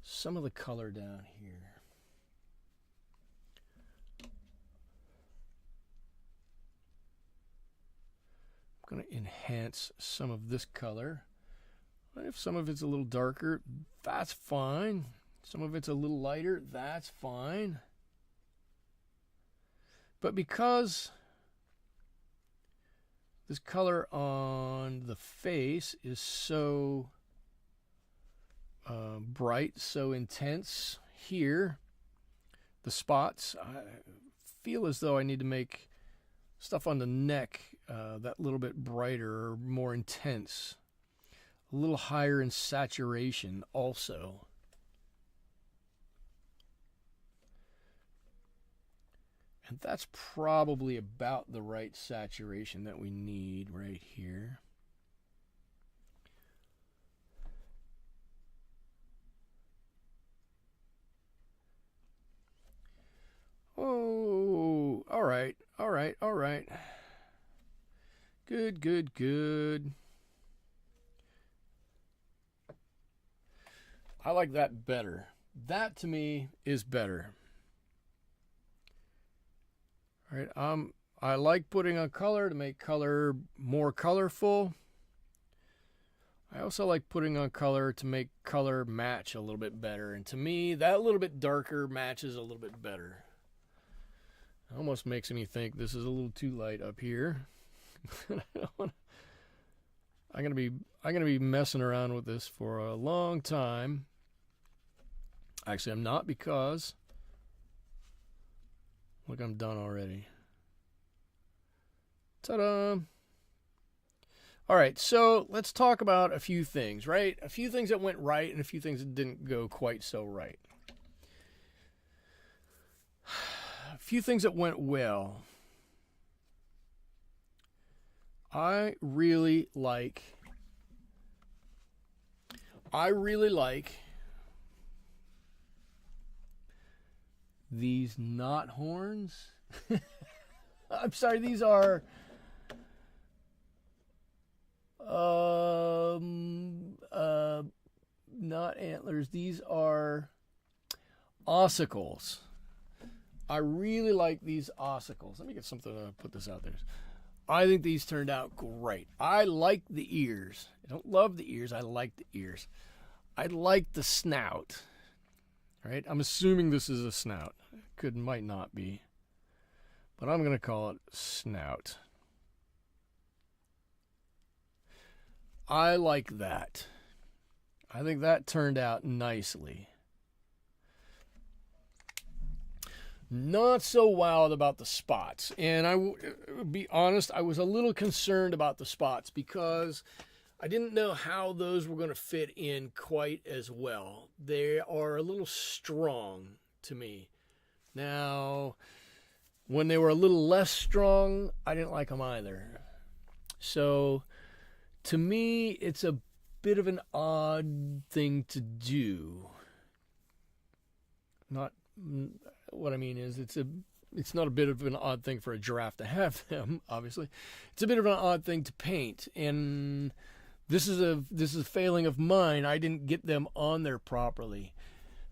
some of the color down here. I'm going to enhance some of this color. If some of it's a little darker, that's fine. Some of it's a little lighter, that's fine. But because this color on the face is so bright, so intense here, the spots, I feel as though I need to make stuff on the neck that little bit brighter or more intense, a little higher in saturation also. And that's probably about the right saturation that we need right here. Oh, all right, all right, all right. Good, good, good. I like that better. That to me is better. All right, I like putting on color to make color more colorful. I also like putting on color to make color match a little bit better. And to me, that little bit darker matches a little bit better. It almost makes me think this is a little too light up here. I'm gonna be messing around with this for a long time. Actually, I'm not, because look, I'm done already. Ta-da! All right, so let's talk about a few things, right? A few things that went right and a few things that didn't go quite so right. A few things that went well. I really like these knot horns. I'm sorry, these are not antlers. These are ossicles. I really like these ossicles. Let me get something to put this out there. I think these turned out great. I like the ears. I don't love the ears. I like the ears. I like the snout. Right? I'm assuming this is a snout. Might not be. But I'm going to call it snout. I like that. I think that turned out nicely. Not so wild about the spots. And I will be honest, I was a little concerned about the spots because I didn't know how those were going to fit in quite as well. They are a little strong to me. Now, when they were a little less strong, I didn't like them either. So, to me, it's a bit of an odd thing to do. Not... What I mean is, it's not a bit of an odd thing for a giraffe to have them, obviously. It's a bit of an odd thing to paint, and this is a failing of mine. I didn't get them on there properly.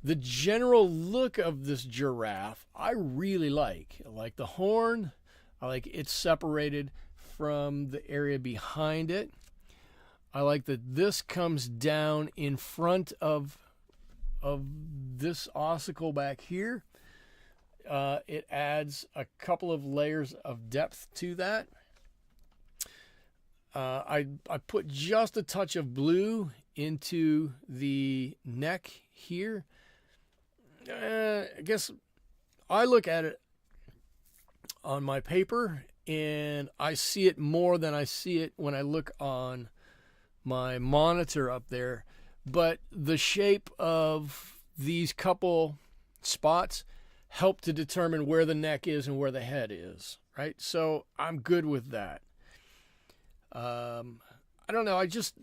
The general look of this giraffe, I really like. I like the horn. I like it's separated from the area behind it. I like that this comes down in front of this ossicle back here. It adds a couple of layers of depth to that. I put just a touch of blue into the neck here. I guess I look at it on my paper and I see it more than I see it when I look on my monitor up there. But the shape of these couple spots help to determine where the neck is and where the head is, right? So I'm good with that. I don't know. I just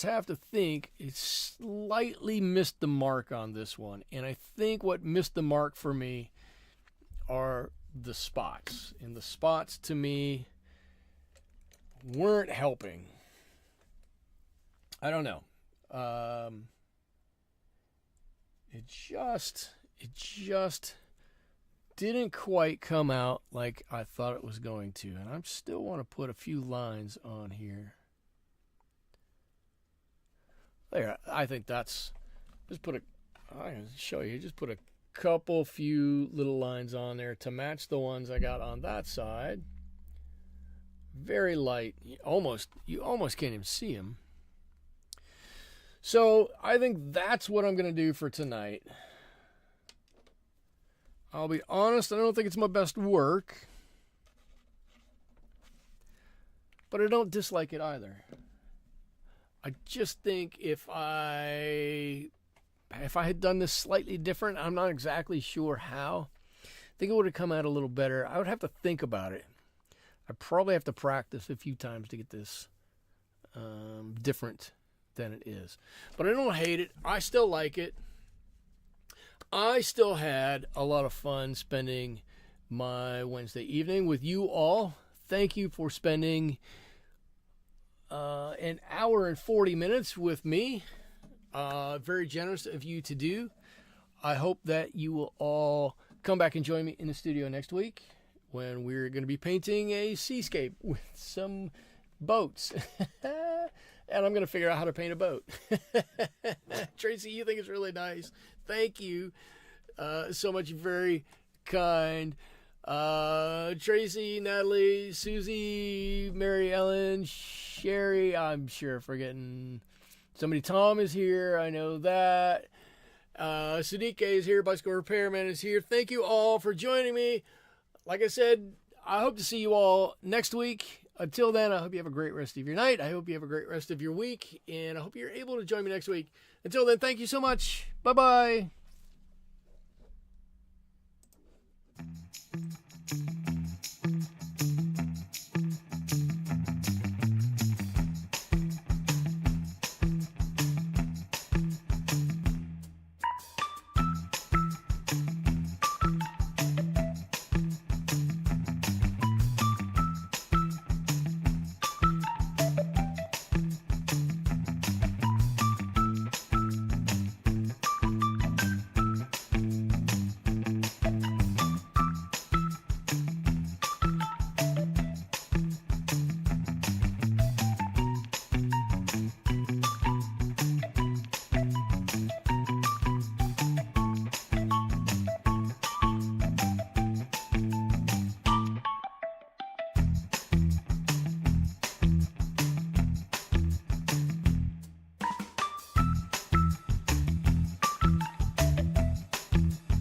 have to think it slightly missed the mark on this one. And I think what missed the mark for me are the spots. And the spots to me weren't helping. I don't know. It just didn't quite come out like I thought it was going to. And I still want to put a few lines on here. There, I think that's, I can show you, just put a few little lines on there to match the ones I got on that side. Very light, you almost can't even see them. So I think that's what I'm going to do for tonight. I'll be honest, I don't think it's my best work, but I don't dislike it either. I just think if I had done this slightly different, I'm not exactly sure how, I think it would have come out a little better. I would have to think about it. I probably have to practice a few times to get this different than it is. But I don't hate it. I still like it. I still had a lot of fun spending my Wednesday evening with you all. Thank you for spending an hour and 40 minutes with me. Very generous of you to do. I hope that you will all come back and join me in the studio next week when we're going to be painting a seascape with some boats. And I'm going to figure out how to paint a boat. Tracy, you think it's really nice. Thank you so much. Very kind. Tracy, Natalie, Susie, Mary Ellen, Sherry. I'm sure forgetting somebody. Tom is here. I know that. Sadiq is here. Bicycle Repairman is here. Thank you all for joining me. Like I said, I hope to see you all next week. Until then, I hope you have a great rest of your night. I hope you have a great rest of your week. And I hope you're able to join me next week. Until then, thank you so much. Bye-bye.